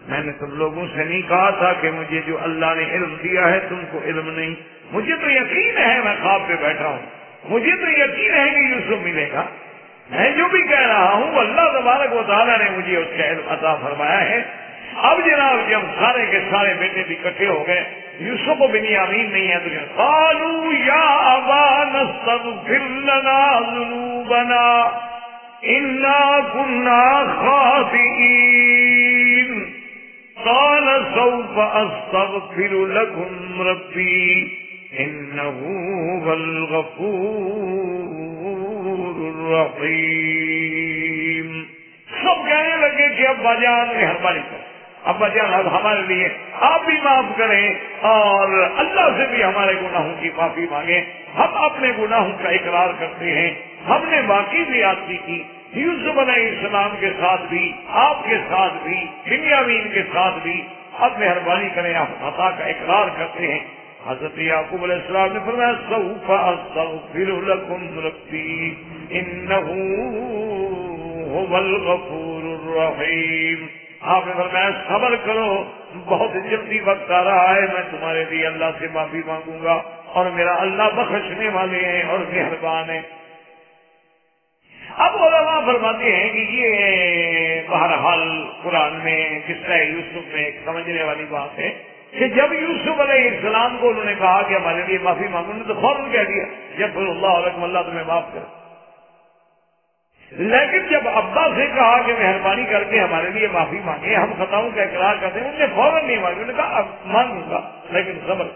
میں نے تم لوگوں سے نہیں کہا تھا کہ مجھے جو اللہ نے علم دیا ہے تم کو علم نہیں؟ مجھے تو یقین ہے، میں خواب پہ بیٹھا ہوں، مجھے تو یقین ہے کہ یوسف ملے گا، میں جو بھی کہہ رہا ہوں اللہ تبارک و تعالیٰ نے مجھے اس کا علم عطا فرمایا ہے۔ اب جناب جب سارے کے سارے بیٹے بھی اکٹھے ہو گئے، یوسف و بنیامین نہیں ہے تو قالوا یا ابانا استغفر لنا ذنوبنا انا كنا خاطئین قال سوف استغفر لكم ربی انه هو الغفور الرحیم۔ سب کہنے لگے کہ ابا جان مہربانی کریں، ابا جان اب ہمارے لیے آپ بھی معاف کریں اور اللہ سے بھی ہمارے گناہوں کی معافی مانگیں، ہم اپنے گناہوں کا اقرار کرتے ہیں، ہم نے واقعی بھی آتی کی یوسف علیہ السلام کے ساتھ بھی، آپ کے ساتھ بھی، بنیامین کے ساتھ بھی، اب مہربانی کریں آپ خطا کا اقرار کرتے ہیں۔ حضرت یعقوب علیہ السلام نے فرمایا سوف استغفر لكم ربی انه هو الغفور الرحیم۔ آپ نے فرمایا صبر کرو، بہت جلدی وقت آ رہا ہے، میں تمہارے لیے اللہ سے معافی مانگوں گا اور میرا اللہ بخشنے والے ہیں اور مہربان ہے۔ اب علماء فرماتے ہیں کہ یہ بہرحال قرآن میں قصہ یوسف میں ایک سمجھنے والی بات ہے کہ جب یوسف علیہ السلام کو انہوں نے کہا کہ ہمارے لیے معافی مانگو، نے تو فوراً کہہ دیا یغفر اللہ لکم، اللہ تمہیں معاف کرے۔ لیکن جب ابا سے کہا کہ مہربانی کر کے ہمارے لیے معافی مانگے، ہم خطاؤں کا اقرار کرتے ہیں، انہوں نے فوراً نہیں مانگی، انہوں نے کہا اب مانگوں گا لیکن صبر۔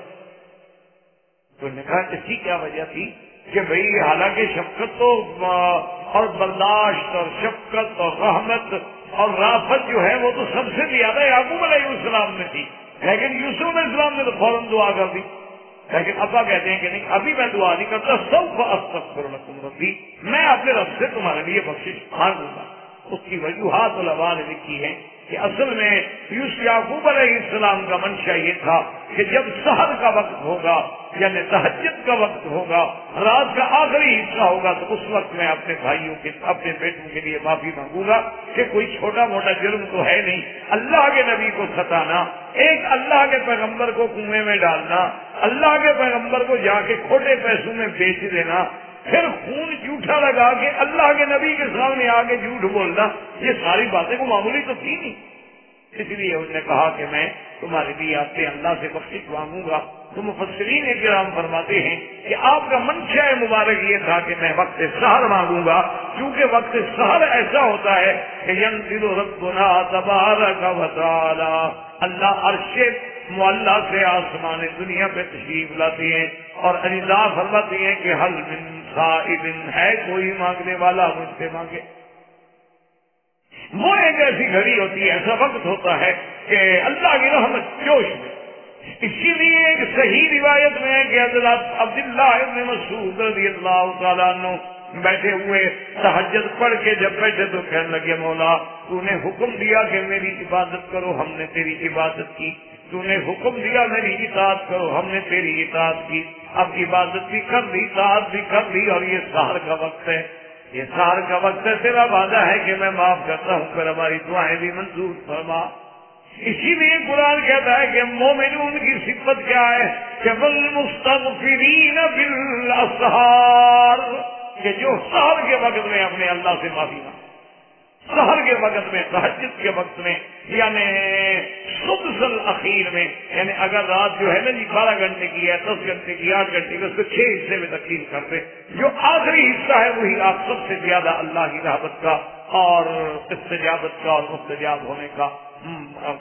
تو انہوں نے کہا اس کی کیا وجہ تھی کہ بھئی حالانکہ شفقت تو اور برداشت اور شفقت اور رحمت اور رافت جو ہے وہ تو سب سے زیادہ یعقوب علیہ السلام میں تھی، لیکن یوسف علیہ السلام نے تو فوراً دعا کر دی۔ لیکن ابا کہتے ہیں کہ نہیں ابھی میں دعا نہیں کرتا، سوف استغفر لکم ربی، میں اپنے رب سے تمہارے لیے بخشش مانگوں گا۔ اس کی وجوہات علماء نے لکھی ہے کہ اصل میں یعقوب علیہ السلام کا منشا یہ تھا کہ جب سحر کا وقت ہوگا یعنی تہجد کا وقت ہوگا، رات کا آخری حصہ ہوگا، تو اس وقت میں اپنے بھائیوں کے اپنے بیٹوں کے لیے معافی مانگوں گا کہ کوئی چھوٹا موٹا جرم تو ہے نہیں، اللہ کے نبی کو ستانا، ایک اللہ کے پیغمبر کو کنویں میں ڈالنا، اللہ کے پیغمبر کو جا کے کھوٹے پیسوں میں بیچ دینا، پھر خون جھوٹا لگا کے اللہ کے نبی کے سامنے آگے جھوٹ بولنا، یہ ساری باتیں کو معمولی تو تھی نہیں۔ اس لیے انہوں نے کہا کہ میں تمہارے لیے اپنے اللہ سے بخشش مانگوں گا۔ تو مفسرین کرام فرماتے ہیں کہ آپ کا منشا مبارک یہ تھا کہ میں وقت سحر مانگوں گا، کیونکہ وقت سحر ایسا ہوتا ہے کہ ينزل ربنا تبارک و تعالی، اللہ عرش معلیٰ سے آسمان دنیا پہ تشریف لاتے ہیں اور ندا فرماتے ہیں کہ حل من صائب، ہے کوئی مانگنے والا مجھ سے مانگے۔ وہ ایک ایسی گھڑی ہوتی ہے، ایسا وقت ہوتا ہے کہ اللہ کی رحمت جوش میں۔ اسی لیے ایک صحیح روایت میں ہے کہ حضرت عبداللہ ابن مسعود رضی اللہ تعالیٰ عنہ بیٹھے ہوئے تہجد پڑھ کے جب بیٹھے تو کہنے لگے مولا تو نے حکم دیا کہ میری عبادت کرو، ہم نے تیری عبادت کی، تو نے حکم دیا میری اطاعت کرو، ہم نے تیری اطاعت کی، اب عبادت بھی کر لی، اطاعت بھی کر لی، اور یہ سحر کا وقت ہے، یہ سحر کا وقت ہے، تیرا وعدہ ہے کہ میں معاف کرتا ہوں، پھر ہماری دعائیں بھی منظور فرما۔ اسی لیے قرآن کہتا ہے کہ مومنون کی صفت کیا ہے کہ والمستغفرین بالاسحار، کہ جو سحر کے وقت میں اپنے اللہ سے معافی مانگے، سحر کے وقت میں، تہجد کے وقت میں، یعنی سدس الاخیر میں، یعنی اگر رات جو ہے نا جی 12 گھنٹے کی ہے، 10 گھنٹے کی، 8 گھنٹے کی، اس کو 6 حصے میں تقسیم کرتے، جو آخری حصہ ہے وہی آپ سب سے زیادہ اللہ کی رحمت کا اور استجابت کا اور مستجاب ہونے کا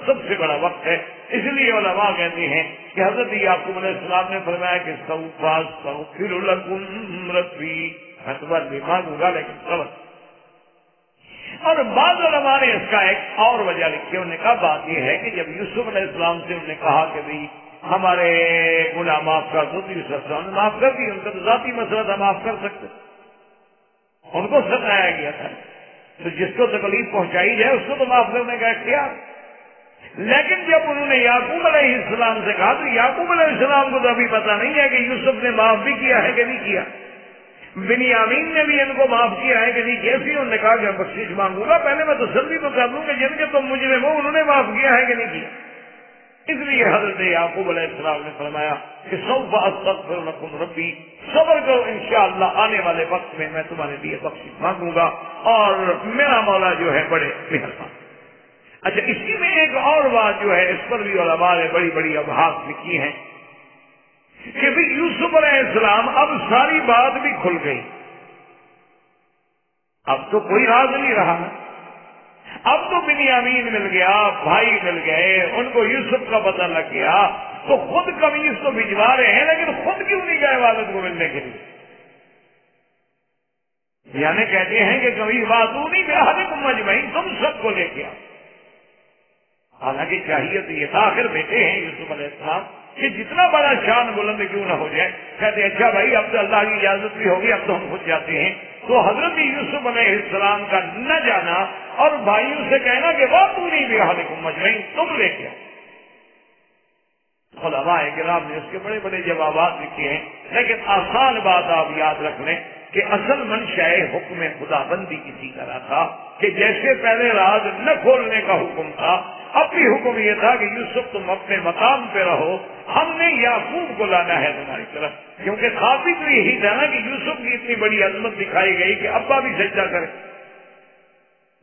سب سے بڑا وقت ہے۔ اس لیے علماء کہتے ہیں کہ حضرت یعقوب علیہ السلام نے فرمایا کہ سوف استغفر لکم ربی، میں تمہارے لیے مانگوں گا لیکن صبر۔ اور بعض علماء نے اس کا ایک اور وجہ لکھی، انہوں نے کہا بات یہ ہے کہ جب یوسف علیہ السلام سے انہوں نے کہا کہ بھئی ہمارے گناہ معاف کر دو، تو یوسف علیہ السلام نے معاف کر دی، ان کا تو ذاتی مسئلہ تھا، معاف کر سکتے، ان کو ستایا گیا تھا، تو جس کو تکلیف پہنچائی جائے اس کو تو معاف کرنے کا اختیار۔ لیکن جب انہوں نے یعقوب علیہ السلام سے کہا تو یعقوب علیہ السلام کو تو ابھی پتا نہیں ہے کہ یوسف نے معاف بھی کیا ہے کہ نہیں کیا، بنیامین نے بھی ان کو معاف کیا ہے کہ نہیں کیا. انہوں نے کہا کہ بخشش مانگوں گا، پہلے میں تسلی تو کر لوں کہ جن کے تم مجرم ہو انہوں نے معاف کیا ہے کہ نہیں کیا. اس لیے حضرت یعقوب علیہ السلام نے فرمایا کہ سوف استغفر لکم ربی، صبر کرو انشاءاللہ آنے والے وقت میں تمہارے لیے بخشش مانگوں گا اور میرا مولا جو ہے بڑے مہربان. اچھا، اسی میں ایک اور بات جو ہے اس پر بھی علماء نے بڑی بڑی ابحاث لکھی ہیں کہ بھی یوسف علیہ السلام اب ساری بات بھی کھل گئی، اب تو کوئی راز نہیں رہا، اب تو بنیامین مل گیا، بھائی مل گئے، ان کو یوسف کا پتہ لگ گیا، تو خود قمیص تو بھجوا رہے ہیں لیکن خود کیوں نہیں گئے والد کو ملنے کے لیے؟ یعنی کہتے ہیں کہ کبھی باتونی بہالکم اجمعین، تم سب کو لے کے آؤ. حالانکہ چاہیے تو یہ تھا، آخر بیٹے ہیں یوسف علیہ السلام، کہ جتنا بڑا شان بلند کیوں نہ ہو جائے. کہتے ہیں اچھا بھائی اب تو اللہ کی اجازت بھی ہوگی، اب تو ہم خود جاتے ہیں. تو حضرت یوسف علیہ السلام کا نہ جانا اور بھائیوں سے کہنا کہ باتونی بہالکم اجمعین، تم لے کے آؤ. علماء کرام نے اس کے بڑے بڑے جوابات لکھے ہیں، لیکن آسان بات آپ یاد رکھ لیں کہ اصل منشا حکم خدا بندی اسی طرح تھا کہ جیسے پہلے راز نہ کھولنے کا حکم تھا، اب بھی حکم یہ تھا کہ یوسف تم اپنے مقام پہ رہو، ہم نے یعقوب کو لانا ہے تمہاری طرف. کیونکہ ثابت تو یہی تھا نا کہ یوسف کی اتنی بڑی عظمت دکھائی گئی کہ ابا بھی سجدہ کرے.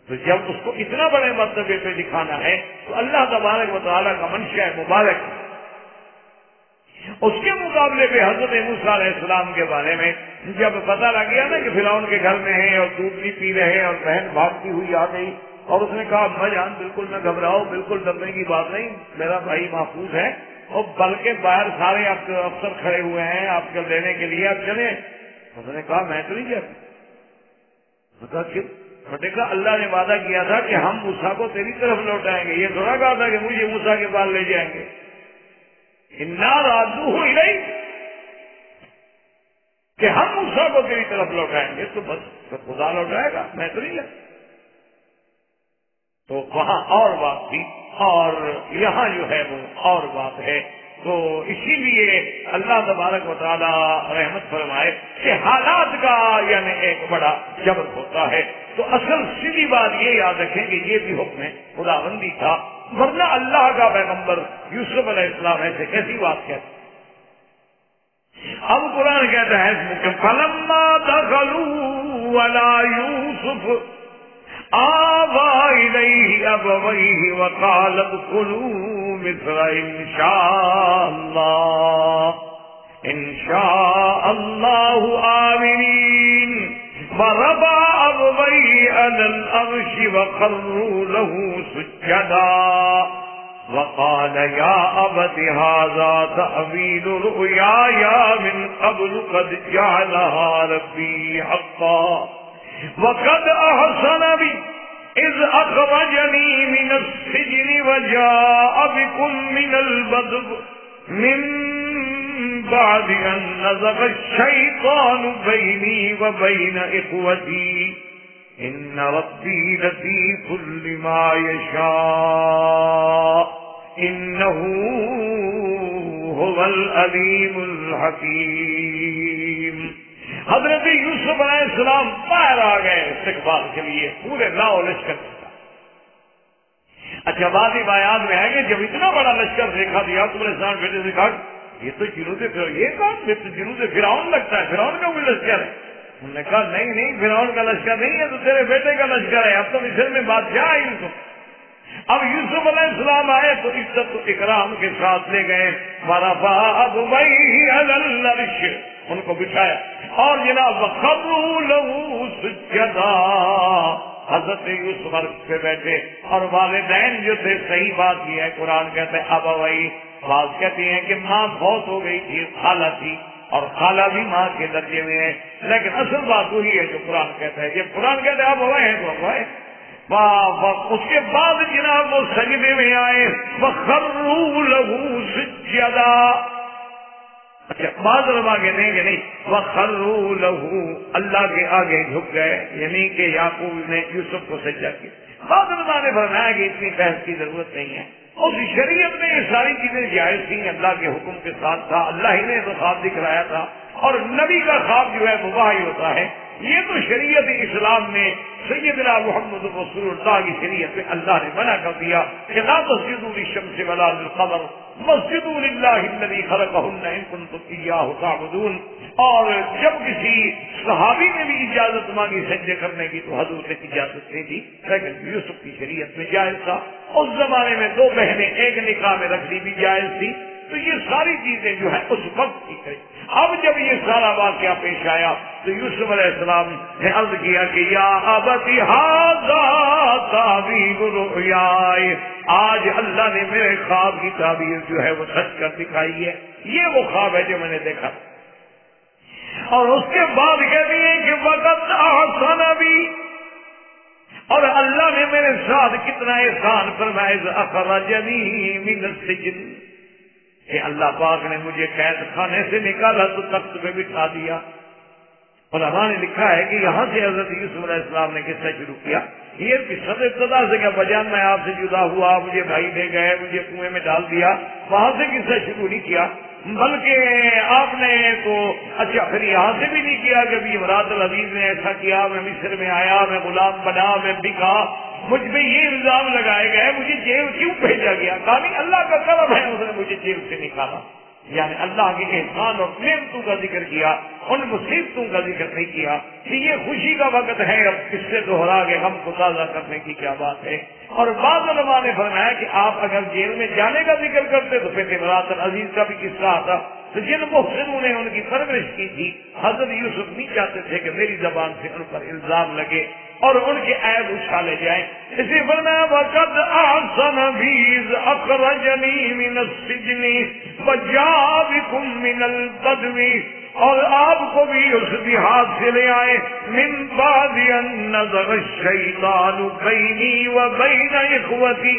تو جب اس کو اتنا بڑے مرتبے پہ دکھانا ہے تو اللہ تبارک و تعالیٰ کا منشا مبارک ہے. اس کے مقابلے پہ حضرت موسیٰ علیہ السلام کے بارے میں جب پتہ لگ گیا نا کہ فرعون کے گھر میں ہیں اور دودھ بھی پی رہے ہیں اور بہن بھاگتی ہوئی آ گئی اور اس نے کہا اما جان بالکل نہ گھبراؤ، بالکل ڈرنے کی بات نہیں، میرا بھائی محفوظ ہے، اور بلکہ باہر سارے آپ کے افسر کھڑے ہوئے ہیں آپ کو لینے کے لیے، آپ چلیں. اس نے کہا میں تو نہیں جاتا. کیوں؟ کہا اللہ نے وعدہ کیا تھا کہ ہم موسیٰ کو تیری طرف لوٹائیں گے، یہ تھوڑا کہا تھا کہ مجھے موسیٰ کے پاس لے جائیں گے. انا رادوہ الیک، کہ ہم موسیٰ کو تیری طرف لوٹائیں گے. تو بس خدا لوٹائے گا، میں تو نہیں جاتا. تو وہاں اور بات تھی اور یہاں جو ہے وہ اور بات ہے. تو اسی لیے اللہ تبارک و تعالی رحمت فرمائے کہ حالات کا یعنی ایک بڑا جبر ہوتا ہے. تو اصل سیدھی بات یہ یاد رکھیں کہ یہ بھی حکم خداوندی تھا، ورنہ اللہ کا پیغمبر یوسف علیہ السلام ایسے کیسی بات کہتے. اب قرآن کہتا ہے فلما دخلوا علی یوسف آوى إليه أبويه وقال ادخلوا مصر إن شاء الله آمنين ورفع أبويه على العرش وخروا له سجدا وقال يا أبت هذا تأويل رؤياي من قبل قد جعلها ربي حقا وقد أحسن بي إذ أخرجني من السجن وجاء بكم من البدو من بعد أن نزغ الشيطان بيني وبين إخوتي إن ربي لطيف لما يشاء إنه هو العليم الحكيم. حضرت یوسف علیہ السلام باہر آ گئے استقبال کے لیے پورے لاؤ لشکر کے ساتھ. اچھا بات بیان میں ہے کہ جب اتنا بڑا لشکر دیکھا دیا تم نے سان بیٹے سے کہا یہ تو جنود یہ کام جنود فرعون لگتا ہے، فرعون کا کوئی لشکر ہے. انہوں نے کہا نہیں فرعون کا لشکر نہیں ہے، تو تیرے بیٹے کا لشکر ہے. اب تو مصر میں بادشاہ ہے یوسف. اب یوسف علیہ السلام آئے تو عزت و اکرام کے ساتھ لے گئے. ورفع ابویہ علی العرش، ان کو بٹھایا اور جناب وخروا له سجدا، حضرت یوسف عرش پہ بیٹھے اور والدین جو تھے. صحیح بات یہ ہے قرآن کہتے ہیں ابویہ، بعض کہتی ہیں کہ ماں بہت ہو گئی تھی، خالہ تھی اور خالہ بھی ماں کے درجے میں ہے، لیکن اصل بات وہی ہے جو قرآن کہتا ہے. جب قرآن کہتے ہیں ابویہ ہیں تو ابویہ. اس کے بعد جناب وہ سجدے میں آئے وخروا له سجدا. اچھا بعض علماء کہتے ہیں کہ نہیں وخروا له اللہ کے آگے جھک گئے، یعنی کہ یعقوب نے یوسف کو سجدہ کیا. بعض علماء نے فرمایا کہ اتنی بحث کی ضرورت نہیں ہے، اس شریعت میں یہ ساری چیزیں جائز تھیں، اللہ کے حکم کے ساتھ تھا، اللہ ہی نے تو خواب دکھلایا تھا، اور نبی کا خواب جو ہے مباح ہی ہوتا ہے۔ یہ تو شریعت اسلام میں سیدنا محمد رسول اللہ کی شریعت میں اللہ نے منع کر دیا کہ لا تسجدوا للشمس ولا للقمر واسجدوا للہ الذی خلقہن ان کنتم ایاہ تعبدون۔ اور جب کسی صحابی نے بھی اجازت مانگی سجدے کرنے کی تو حضور نے اجازت دے دی، لیکن یوسف کی شریعت میں جائز تھا۔ اس زمانے میں دو بہنیں ایک نکاح میں رکھنی بھی جائز تھی، تو یہ ساری چیزیں جو ہے اس وقت کی گئی۔ اب جب یہ سارا واقعہ پیش آیا تو یوسف علیہ السلام نے عرض کیا کہ یا ابت ھذا تعبیر رؤیائی، آج اللہ نے میرے خواب کی تعبیر جو ہے وہ سچ کر دکھائی ہے، یہ وہ خواب ہے جو میں نے دیکھا۔ اور اس کے بعد کہتی ہیں کہ وقت احسن بی، اور اللہ نے میرے ساتھ کتنا احسان فرمایا، اذ اخرجنی من السجن، کہ اللہ پاک نے مجھے قید خانے سے نکالا تو تخت پہ بٹھا دیا۔ علماء نے لکھا ہے کہ یہاں سے حضرت یوسف علیہ السلام نے قصہ شروع کیا، یہ قصہ ابتدا سے کہ بجان میں آپ سے جدا ہوا، مجھے بھائی لے گئے، مجھے کنویں میں ڈال دیا، وہاں سے قصہ شروع نہیں کیا، بلکہ آپ نے تو اچھا پھر یہاں سے بھی نہیں کیا کہ امراۃ العزیز نے ایسا کیا، میں مصر میں آیا، میں غلام بنا، میں بکا، مجھ پہ یہ الزام لگائے گئے، مجھے جیل کیوں بھیجا گیا؟ کہا نہیں اللہ کا کرم ہے اس نے مجھے جیل سے نکالا۔ یعنی اللہ کے احسان اور نعمتوں کا ذکر کیا، ان مصیبتوں کا ذکر نہیں کیا کہ یہ خوشی کا وقت ہے، اب اس سے دوہرا کے غم کو تازہ کرنے کی کیا بات ہے۔ اور بعض علماء نے فرمایا کہ آپ اگر جیل میں جانے کا ذکر کرتے تو پھر امراۃ العزیز کا بھی قصہ آتا، تو جن محسنوں نے ان کی پرورش کی تھی، حضرت یوسف نہیں چاہتے تھے کہ میری زبان سے ان پر الزام لگے اور ان کے عیب اچھالے جائیں، اسی فرمایا وَقَدْ أَحْسَنَ بِي إِذْ أَخْرَجَنِي مِنَ السِّجْنِ وَجَاءَ بِكُم مِّنَ الْبَدْوِ، اور آپ کو بھی اس دیہات سے لے آئے، مِن بَعْدِ أَن نَّزَغَ الشَّيْطَانُ بَيْنِي وَبَيْنَ إِخْوَتِي،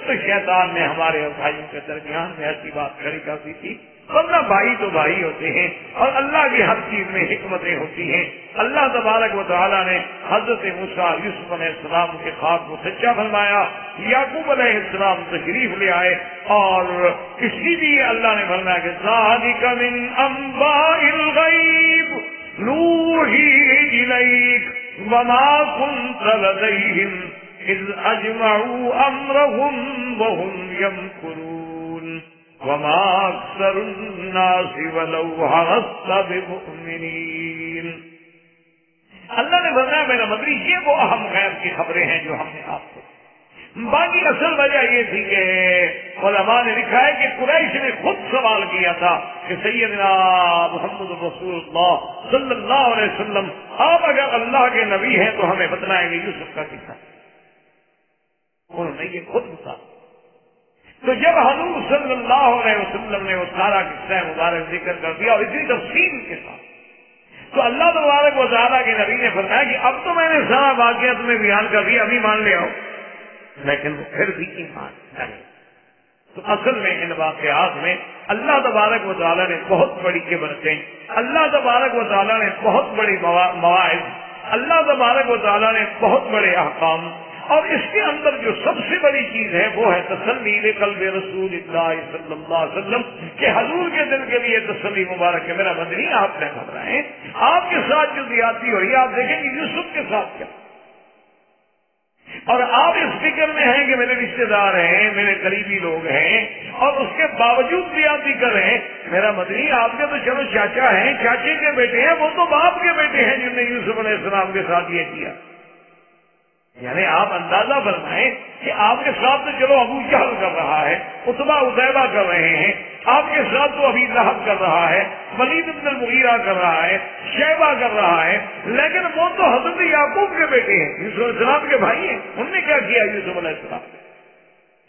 تو شیطان نے ہمارے اور بھائیوں کے درمیان میں ایسی بات کھڑی کر دی تھی، ورنہ بھائی تو بھائی ہوتے ہیں، اور اللہ کی ہر چیز میں حکمتیں ہوتی ہیں۔ اللہ تبارک و تعالیٰ نے حضرت موسیٰ یوسف علیہ السلام کے خواب کو سچا فرمایا، یعقوب علیہ السلام تشریف لے آئے، اور اسی لیے اللہ نے فرمایا کہ ذالک من انباء الغیب نوحی الیک وما کنت لدیہم اذ اجمعوا امرهم وهم یمکرون وما اکثر الناس ولو حرصت بمؤمنین۔ اللہ نے فرمایا میرا مدری یہ وہ اہم غیب کی خبریں ہیں جو ہم نے آپ کو، باقی اصل وجہ یہ تھی کہ علماء نے لکھا ہے کہ قریش نے خود سوال کیا تھا کہ سیدنا محمد رسول اللہ صلی اللہ علیہ وسلم آپ اگر اللہ کے نبی ہیں تو ہمیں بتلائیں گے یوسف کا قصہ، انہوں نے یہ خود بتایا۔ تو جب حضور صلی اللہ علیہ وسلم نے وہ سارا قصہ مبارک ذکر کر دیا اور اتنی تفصیل کے ساتھ، تو اللہ تبارک و تعالیٰ کے نبی نے فرمایا کہ اب تو میں نے سارا واقعہ تمہیں بیان کر دیا، ابھی مان لے آؤ، لیکن وہ پھر بھی ایمان نہیں۔ تو اصل میں ان واقعات میں اللہ تبارک و تعالیٰ نے بہت بڑی عبرتیں، اللہ تبارک و تعالیٰ نے بہت بڑی مواعظ، اللہ تبارک و تعالیٰ نے بہت بڑے احکام، اور اس کے اندر جو سب سے بڑی چیز ہے وہ ہے تسلی قلب رسول اللہ صلی اللہ علیہ وسلم، کہ حضور کے دل کے لیے تسلی مبارک ہے، میرا مدنی آپ نے گھبرائے، آپ کے ساتھ جو زیادتی ہو رہی ہے آپ دیکھیں کہ یوسف کے ساتھ کیا، اور آپ اس فکر میں ہیں کہ میرے رشتے دار ہیں، میرے قریبی لوگ ہیں، اور اس کے باوجود زیادتی کر رہے ہیں، میرا مدنی آپ کے تو چلو چاچا ہیں، چاچے کے بیٹے ہیں، وہ تو باپ کے بیٹے ہیں جنہوں نے یوسف علیہ السلام کے ساتھ یہ کیا۔ یعنی آپ اندازہ فرمائیں کہ آپ کے ساتھ تو چلو ابو جہل کر رہا ہے، عتبہ عتیبہ کر رہے ہیں، آپ کے ساتھ تو ابھی لہب کر رہا ہے، ولید بن المغیرہ کر رہا ہے، شیبہ کر رہا ہے، لیکن وہ تو حضرت یعقوب کے بیٹے ہیں، یوسف علیہ السلام کے بھائی ہیں، انہوں نے کیا کیا یوسف علیہ السلام؟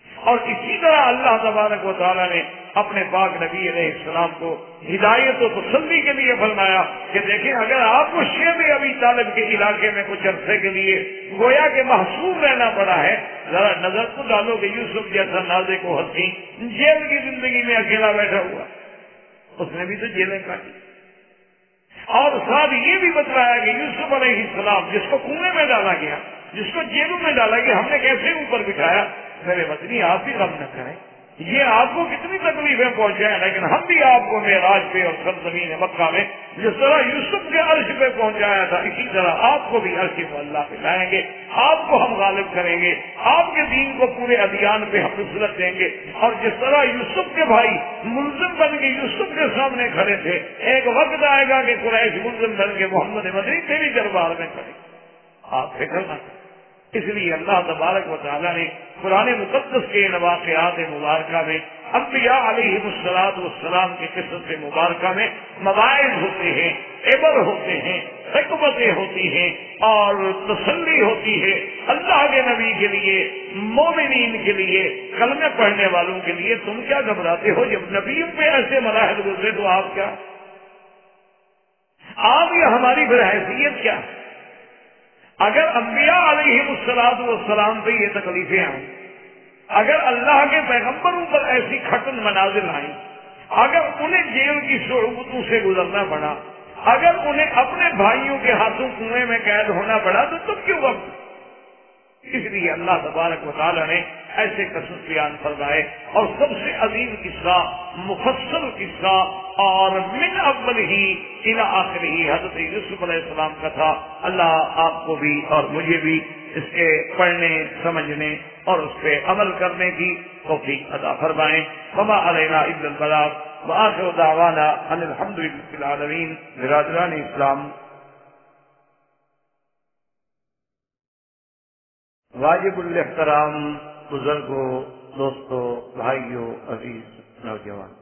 اور اسی طرح اللہ تبارک و تعالیٰ نے اپنے پاک نبی علیہ السلام کو ہدایت و تسلی کے لیے فرمایا کہ دیکھیں اگر آپ کو شیب ابی طالب کے علاقے میں کچھ عرصے کے لیے گویا کہ محصور رہنا پڑا ہے، ذرا نظر تو ڈالو کہ یوسف جیسا نازک و حسین جیل کی زندگی میں اکیلا بیٹھا ہوا، اس نے بھی تو جیلیں کاٹی، اور ساتھ یہ بھی بتلایا کہ یوسف علیہ السلام جس کو کنویں میں ڈالا گیا، جس کو جیلوں میں ڈالا گیا، ہم نے کیسے اوپر بٹھایا، میرے مدنی آپ بھی غم نہ کریں، یہ آپ کو کتنی تکلیفیں پہنچائیں، لیکن ہم بھی آپ کو معراج پہ اور سرزمین مکہ میں جس طرح یوسف کے عرش پہ پہنچایا تھا، اسی طرح آپ کو بھی عرش معلیٰ پہ لائیں گے، آپ کو ہم غالب کریں گے، آپ کے دین کو پورے ادیان پہ ہم نصرت دیں گے۔ اور جس طرح یوسف کے بھائی ملزم بن کے یوسف کے سامنے کھڑے تھے، ایک وقت آئے گا کہ قریش ملزم بن کے محمد مدنی تیری دربار میں کھڑے، آپ فکر نہ کریں۔ اس لیے اللہ تبارک و تعالیٰ نے قرآن مقدس کے واقعات مبارکہ میں انبیاء علیہ السلام کی قصص مبارکہ میں مواعظ ہوتے ہیں، عبر ہوتے ہیں، حکمتیں ہوتی ہیں اور تسلی ہوتی ہے اللہ کے نبی کے لیے، مومنین کے لیے، کلمہ پڑھنے والوں کے لیے۔ تم کیا گھبراتے ہو؟ جب نبیوں پہ ایسے مراحل گزرے تو آپ کیا، آپ یا ہماری پھر حیثیت کیا؟ اگر انبیاء علیہ السلام پہ یہ تکلیفیں آئیں، اگر اللہ کے پیغمبروں پر ایسی کھٹن منازل آئیں، اگر انہیں جیل کی صعوبتوں سے گزرنا پڑا، اگر انہیں اپنے بھائیوں کے ہاتھوں کنویں میں قید ہونا پڑا، تو تم کیوں وقت؟ اس لیے اللہ تبارک و تعالیٰ نے ایسے قصص بیان فرمائے، اور سب سے عظیم قصہ، مفصل قصہ اور من اول ہی الی آخر ہی حضرت یوسف علیہ السلام کا تھا۔ اللہ آپ کو بھی اور مجھے بھی اس کے پڑھنے، سمجھنے اور اس پہ عمل کرنے کی توفیق عطا فرمائیں۔ وما علینا الا البلاغ وآخر دعوانا ان الحمد للہ رب العالمین۔ برادران اسلام، واجب الاحترام بزرگوں، دوستوں، بھائیوں، عزیز نوجوان،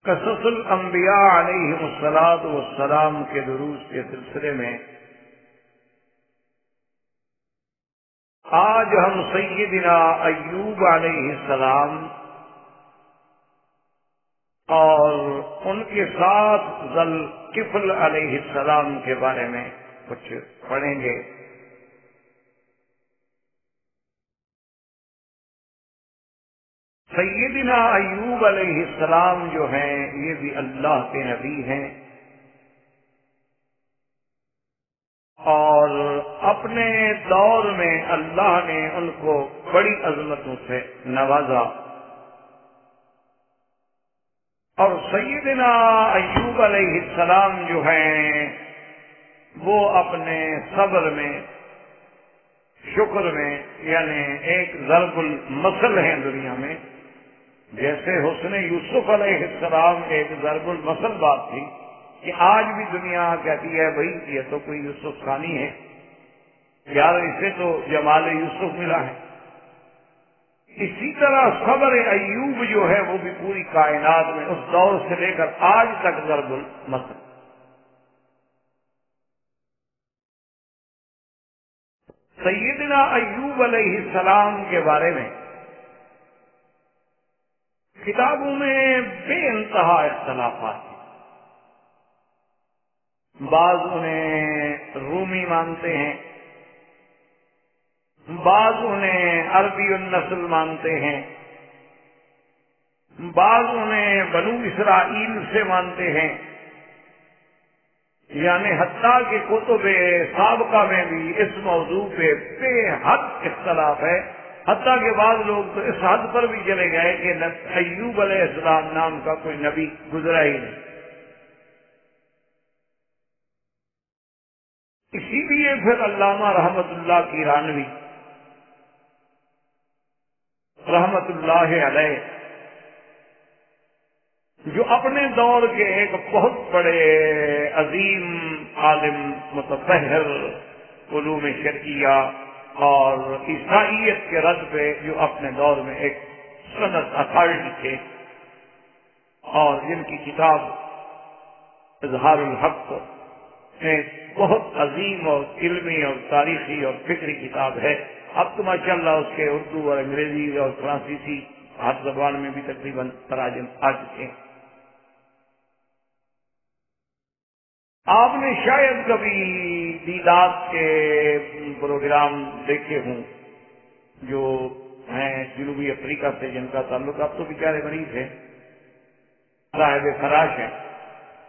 قصص الانبیاء علیہ السلام کے دروس کے سلسلے میں آج ہم سیدنا ایوب علیہ السلام اور ان کے ساتھ ذوالکفل علیہ السلام کے بارے میں کچھ پڑھیں گے۔ سیدنا ایوب علیہ السلام جو ہیں یہ بھی اللہ کے نبی ہیں، اور اپنے دور میں اللہ نے ان کو بڑی عظمتوں سے نوازا، اور سیدنا ایوب علیہ السلام جو ہیں وہ اپنے صبر میں، شکر میں، یعنی ایک ضرب المثل ہیں دنیا میں، جیسے حسن یوسف علیہ السلام ایک ضرب المثل بات تھی کہ آج بھی دنیا کہتی ہے بھائی یہ تو کوئی یوسف ثانی ہے، یار اسے تو جمال یوسف ملا ہے۔ اسی طرح صبر ایوب جو ہے وہ بھی پوری کائنات میں اس دور سے لے کر آج تک ضرب المثل۔ سیدنا ایوب علیہ السلام کے بارے میں کتابوں میں بے انتہا اختلافات ہیں، بعض انہیں رومی مانتے ہیں، بعض انہیں عربی النسل مانتے ہیں، بعض انہیں بنو اسرائیل سے مانتے ہیں، یعنی حتیٰ کہ کتب سابقہ میں بھی اس موضوع پہ بے حد اختلاف ہے، حتیٰ کہ بعض لوگ تو اس حد پر بھی چلے گئے کہ ایوب علیہ السلام نام کا کوئی نبی گزرا ہی نہیں۔ اسی لیے پھر علامہ رحمت اللہ کیرانوی رحمت اللہ علیہ، جو اپنے دور کے ایک بہت بڑے عظیم عالم، متبحر علوم شرعیہ اور عیسائیت کے رد پہ جو اپنے دور میں ایک سند اتھارٹی تھے، اور جن کی کتاب اظہار الحق ایک بہت عظیم اور علمی اور تاریخی اور فکری کتاب ہے۔ اب تو ماشاء اللہ اس کے اردو اور انگریزی اور فرانسیسی ہر زبان میں بھی تقریباً تراجم آ چکے ہیں۔ آپ نے شاید کبھی دیدات کے پروگرام دیکھے ہوں جو ہیں جنوبی افریقہ سے، جن کا تعلق، اب تو بیچارے مریض ہیں، صاحب فراش ہیں،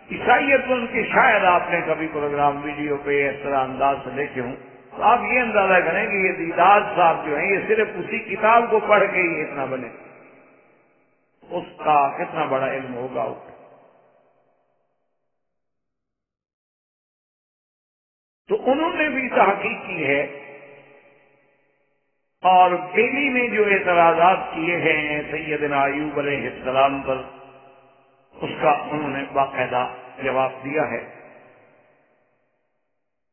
عیسائیت ان کے، شاید آپ نے کبھی پروگرام ویڈیو پہ اس طرح انداز سے دیکھے ہوں۔ تو آپ یہ اندازہ کریں کہ یہ دیدار صاحب جو ہیں یہ صرف اسی کتاب کو پڑھ کے ہی اتنا بنے، اس کا کتنا بڑا علم ہوگا اس کا۔ تو انہوں نے بھی تحقیق کی ہے، اور بیلی نے جو اعتراضات کیے ہیں سیدنا ایوب علیہ السلام پر، اس کا انہوں نے باقاعدہ جواب دیا ہے۔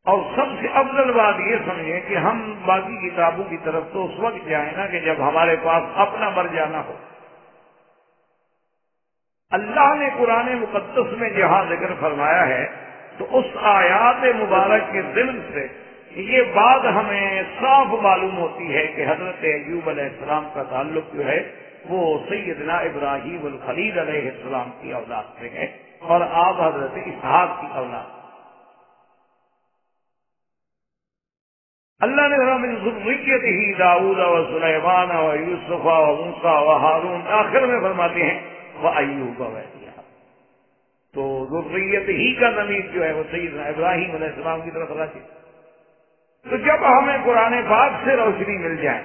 اور سب سے افضل بات یہ سمجھیں کہ ہم باقی کتابوں کی طرف تو اس وقت جائیں نا کہ جب ہمارے پاس اپنا مر جانا ہو۔ اللہ نے قرآن مقدس میں جہاں ذکر فرمایا ہے تو اس آیات مبارک کے ضمن سے یہ بات ہمیں صاف معلوم ہوتی ہے کہ حضرت ایوب علیہ السلام کا تعلق جو ہے وہ سیدنا ابراہیم الخلیل علیہ السلام کی اولاد سے ہے، اور آپ حضرت اسحاق کی اولاد۔ اللہ نے من ذریتہ داؤد و سلیمان و یوسف و موسیٰ و ہارون، آخر میں فرماتے ہیں وَأَيُّوبَ وَإِلْيَاسَ۔ تو ذریت ہی کا ضمیر جو ہے وہ سیدنا ابراہیم علیہ السلام کی طرف راجع۔ تو جب ہمیں قرآن پاک سے روشنی مل جائے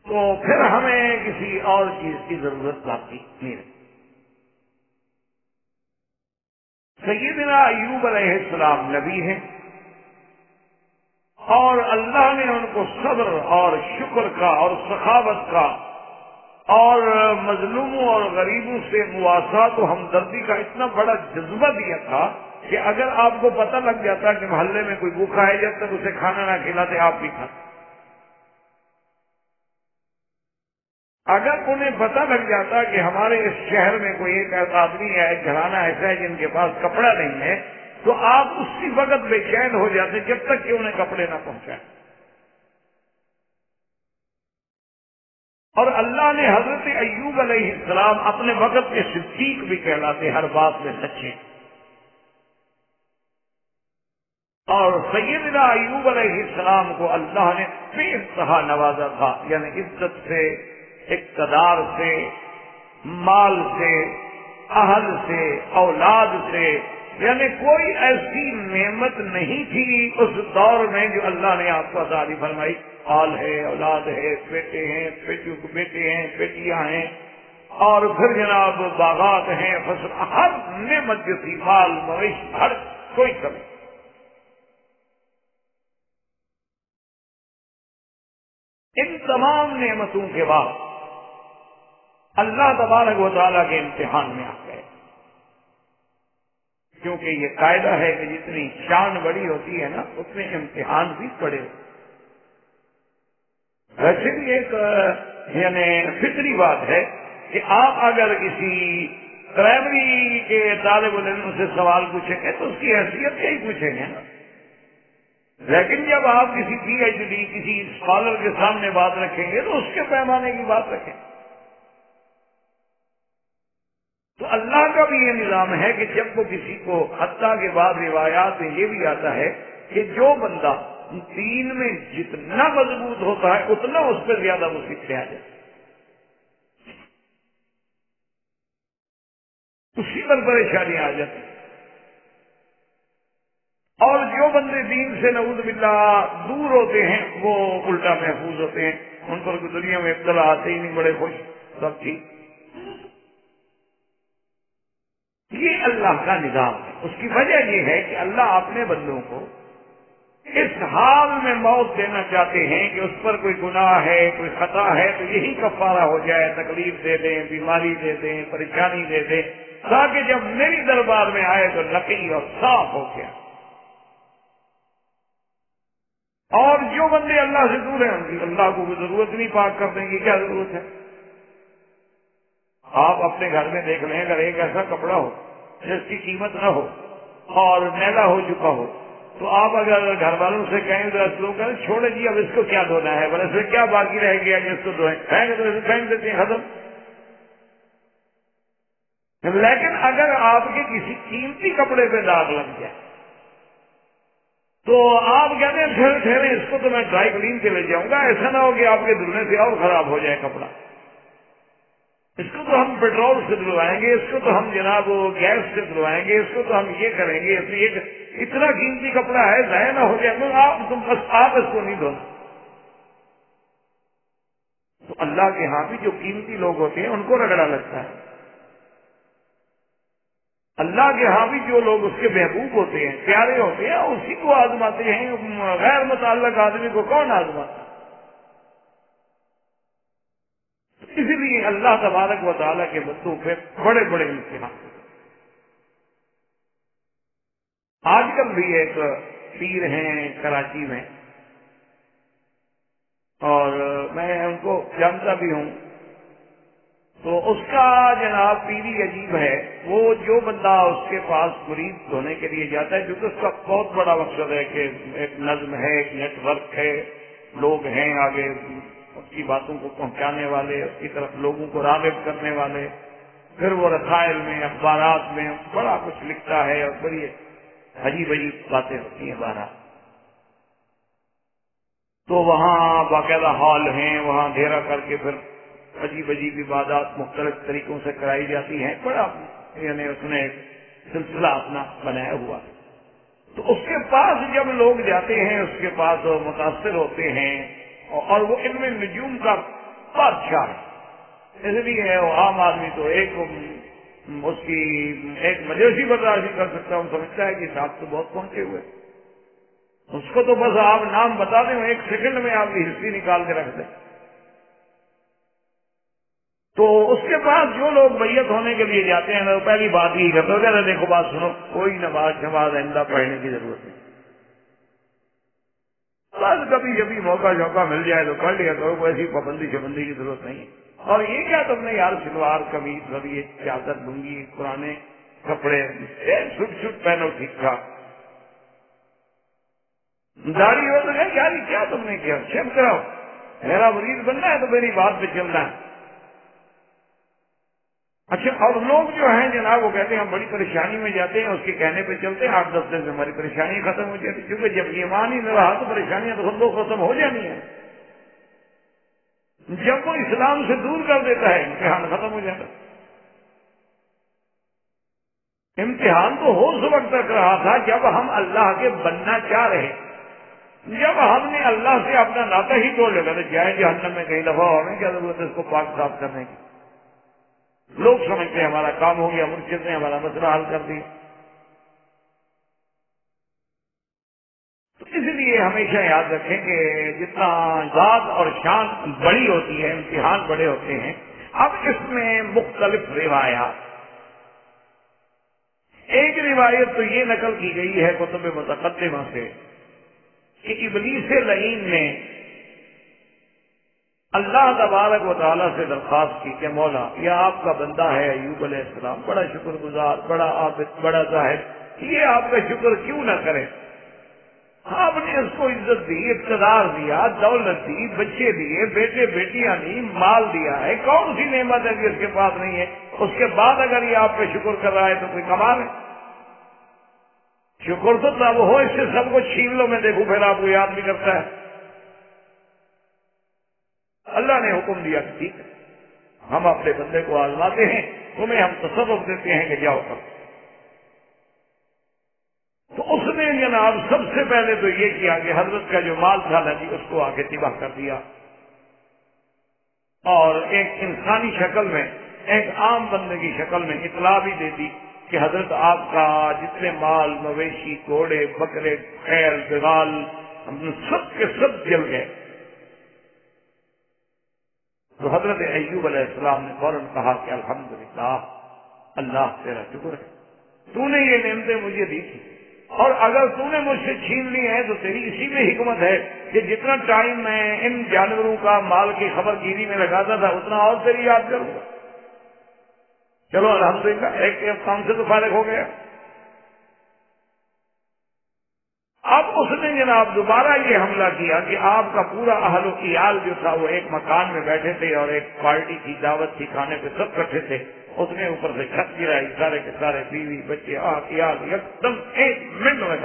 تو پھر ہمیں کسی اور چیز کی ضرورت باقی نہیں رہتی۔ سیدنا ایوب علیہ السلام نبی ہیں، اور اللہ نے ان کو صبر اور شکر کا اور سخاوت کا اور مظلوموں اور غریبوں سے مواسات و ہمدردی کا اتنا بڑا جذبہ دیا تھا کہ اگر آپ کو پتہ لگ جاتا کہ محلے میں کوئی بھوکا ہے، جب تک اسے کھانا نہ کھلاتے آپ بھی کھاتے۔ اگر انہیں پتہ لگ جاتا کہ ہمارے اس شہر میں کوئی ایک آدمی ہے، ایک گھرانہ ایسا ہے جن کے پاس کپڑا نہیں ہے، تو آپ اسی وقت بے چین ہو جاتے جب تک کہ انہیں کپڑے نہ پہنچائیں۔ اور اللہ نے حضرت ایوب علیہ السلام اپنے وقت کے صدیق بھی کہلاتے، ہر بات میں سچے۔ اور سیدنا ایوب علیہ السلام کو اللہ نے بے انتہا نوازا تھا، یعنی عزت سے، اقتدار سے، مال سے، اہل سے، اولاد سے، یعنی کوئی ایسی نعمت نہیں تھی اس دور میں جو اللہ نے آپ کو عطا فرمائی۔ مال ہے، اولاد ہے، بیٹے ہیں، بیٹیوں کو بیٹے ہیں، بیٹیاں ہیں، اور پھر جناب باغات ہیں، فصل، ہر نعمت جو تھی، مال مویشی، ہر کوئی کمی۔ ان تمام نعمتوں کے بعد اللہ تبارک و تعالیٰ کے امتحان میں آ گئے، کیونکہ یہ قاعدہ ہے کہ جتنی شان بڑی ہوتی ہے نا اتنے امتحان بھی بڑے ہوتے۔ ویسے بھی ایک یعنی فطری بات ہے کہ آپ اگر کسی پرائمری کے طالب علم سے سوال پوچھیں گے تو اس کی حیثیت سے ہی پوچھیں گے نا، لیکن جب آپ کسی پی ایچ ڈی کسی اسکالر کے سامنے بات رکھیں گے تو اس کے پیمانے کی بات رکھیں۔ تو اللہ کا بھی یہ نظام ہے کہ جب وہ کسی کو، حتیٰ کے بعد روایات میں یہ بھی آتا ہے کہ جو بندہ دین میں جتنا مضبوط ہوتا ہے اتنا اس پہ زیادہ مصیبتیں آ جاتی، اسی پر پریشانیاں آ جاتی۔ اور جو بندے دین سے نعوذ باللہ دور ہوتے ہیں وہ الٹا محفوظ ہوتے ہیں، ان پر دنیا میں ابتلا آتے ہی نہیں، بڑے خوش، سب ٹھیک۔ یہ اللہ کا نظام ہے۔ اس کی وجہ یہ ہے کہ اللہ اپنے بندوں کو اس حال میں موت دینا چاہتے ہیں کہ اس پر کوئی گناہ ہے، کوئی خطا ہے تو یہی کفارہ ہو جائے، تکلیف دے دیں، بیماری دے دیں، پریشانی دے دیں، تاکہ جب میری دربار میں آئے تو نقی اور صاف ہو گیا۔ اور جو بندے اللہ سے دور ہیں ان کی اللہ کو کوئی ضرورت نہیں، پاک کر دیں گے، کیا ضرورت ہے؟ آپ اپنے گھر میں دیکھ لیں، اگر ایک ایسا کپڑا ہو جس کی قیمت نہ ہو اور میلا ہو چکا ہو تو آپ اگر گھر والوں سے کہیں تو ایسے لوگ کہیں چھوڑے جی اب اس کو کیا دھونا ہے، بس سے کیا باقی رہ گیا کہ اس کو دھوئیں، پھینک دیتے ہیں، ختم۔ لیکن اگر آپ کے کسی قیمتی کپڑے پہ داغ لگ جائے تو آپ کہتے ہیں ٹھہرے اس کو تو میں ڈرائی کلین کے لے جاؤں گا، ایسا نہ ہو کہ آپ کے دھلنے سے اور خراب ہو جائے کپڑا۔ اس کو تو ہم پیٹرول سے دلوائیں گے، اس کو تو ہم جناب گیس سے دلوائیں گے، اس کو تو ہم یہ کریں گے، اتنا قیمتی کپڑا ہے ضائع نہ ہو جائے، بس آپ اس کو نہیں دھونا۔ تو اللہ کے ہاں بھی جو قیمتی لوگ ہوتے ہیں ان کو رگڑا لگتا ہے، اللہ کے ہاں بھی جو لوگ اس کے محبوب ہوتے ہیں، پیارے ہوتے ہیں، اسی کو آزماتے ہیں۔ غیر متعلق آدمی کو کون آزماتا ہے؟ اسی لیے اللہ تبارک و تعالیٰ کے بندوں پہ بڑے بڑے امتحان ہوتے ہیں۔ آج کل بھی ایک پیر ہیں کراچی میں، اور میں ان کو جانتا بھی ہوں، تو اس کا جناب پیری عجیب ہے۔ وہ جو بندہ اس کے پاس مرید ہونے کے لیے جاتا ہے، کیونکہ اس کا بہت بڑا مقصد ہے کہ ایک نظم ہے، ایک نیٹ ورک ہے، لوگ ہیں آگے اس کی باتوں کو پہنچانے والے، اس کی طرف لوگوں کو راغب کرنے والے، پھر وہ رسائل میں اخبارات میں بڑا کچھ لکھتا ہے اور بڑی عجیب عجیب باتیں ہوتی ہیں بہرحال۔ تو وہاں باقاعدہ ہال ہیں، وہاں ڈھیرا کر کے پھر عجیب عجیب عبادات مختلف طریقوں سے کرائی جاتی ہیں، بڑا یعنی اس نے ایک سلسلہ اپنا بنایا ہوا۔ تو اس کے پاس جب لوگ جاتے ہیں، اس کے پاس متاثر ہوتے ہیں، اور وہ علم نجوم کا بادشاہ ہے، اس لیے وہ عام آدمی تو اس کی ایک مجلسی برداشت نہیں کر سکتا، وہ سمجھتا ہے کہ صاحب تو بہت پہنچے ہوئے، اس کو تو بس آپ نام بتا دیں، ایک سیکنڈ میں آپ کی ہسٹری نکال کے رکھ دیں۔ تو اس کے پاس جو لوگ بیعت ہونے کے لیے جاتے ہیں، وہ پہلی بات یہی کرتے ہیں کہ دیکھو بات سنو، کوئی نماز آئندہ پڑھنے کی ضرورت نہیں، بس کبھی کبھی موقع مل جائے تو پڑھ لیا کرو، کوئی ایسی پابندی شبندی کی ضرورت نہیں ہے۔ اور یہ کیا تم نے یار شلوار قمیض ربی چادر لنگی پرانے کپڑے سٹ پہنو ٹھیک ٹھاک، داڑھی ہو تو یار کیا تم نے کیا، شیو کراؤ، میرا مرید بننا ہے تو میری بات پہ چلنا ہے۔ اچھا، اور لوگ جو ہیں جناب وہ کہتے ہیں ہم بڑی پریشانی میں جاتے ہیں، اس کے کہنے پہ چلتے ہیں، 8-10 دن سے ہماری پریشانی ختم ہو جاتی، کیونکہ جب ایمان ہی نہ رہا تو پریشانیاں تو خود ختم ہو جانی ہیں۔ جب وہ اسلام سے دور کر دیتا ہے امتحان ختم ہو جاتا۔ امتحان تو ہو اس وقت تک رہا تھا جب ہم اللہ کے بننا چاہ رہے، جب ہم نے اللہ سے اپنا ناطہ ہی توڑ لیا تو جائے جہنم میں کہیں دفعہ ہونے کی ضرورت ہے اس کو پاک صاف کرنے کی۔ لوگ سمجھتے ہیں ہمارا کام ہو گیا، مرشد نے ہمارا مسئلہ حل کر دیا۔ تو اس لیے ہمیشہ یاد رکھیں کہ جتنا ذات اور شان بڑی ہوتی ہے، امتحان بڑے ہوتے ہیں۔ اب اس میں مختلف روایات، ایک روایت تو یہ نقل کی گئی ہے کتب متقدمہ سے کہ ابلیس لعین نے اللہ تبارک و تعالیٰ سے درخواست کی کہ مولا، یہ آپ کا بندہ ہے ایوب علیہ السلام، بڑا شکر گزار، بڑا عابد، بڑا زاہد، یہ آپ کا شکر کیوں نہ کرے؟ آپ نے اس کو عزت دی، اقتدار دیا، دولت دی، بچے دیے، بیٹے بیٹیاں دی، مال دیا ہے، کون سی نعمت ہے کہ اس کے پاس نہیں ہے؟ اس کے بعد اگر یہ آپ پہ شکر کر رہا ہے تو کوئی کمال ہے؟ شکر تو تب ہو اس سے سب کو چھین لو، میں دیکھوں پھر آپ کو یاد بھی کرتا ہے۔ اللہ نے حکم دیا کہ ٹھیک ہے، ہم اپنے بندے کو آزماتے ہیں، تمہیں ہم تصرف دیتے ہیں کہ جاؤ کر۔ تو اس نے جناب سب سے پہلے تو یہ کیا کہ حضرت کا جو مال تھا نا جی، اس کو آگے تباہ کر دیا، اور ایک انسانی شکل میں، ایک عام بندے کی شکل میں اطلاع بھی دے دی کہ حضرت آپ کا جتنے مال، مویشی، گھوڑے، بکرے، خیل، بغال، سب کے سب جل گئے۔ تو حضرت ایوب علیہ السلام نے فوراً کہا کہ الحمدللہ، اللہ تیرا شکر ہے، تو نے یہ نعمتیں مجھے دی تھی، اور اگر تو نے مجھ سے چھین لی ہے تو تیری اسی میں حکمت ہے کہ جتنا ٹائم میں ان جانوروں کا مال کی خبر گیری میں لگاتا تھا اتنا اور تیری یاد کروں گا۔ چلو الحمدللہ، ایک کام سے تو فارغ ہو گیا۔ اب اس نے جناب دوبارہ یہ حملہ کیا کہ آپ کا پورا اہل و عیال جو تھا وہ ایک مکان میں بیٹھے تھے، اور ایک پارٹی کی دعوت تھی، کھانے پہ سب کٹھے تھے، اس نے اوپر سے چھت گرائی، سارے کے سارے بیوی بچے عیال ایک دم ایک منٹ میں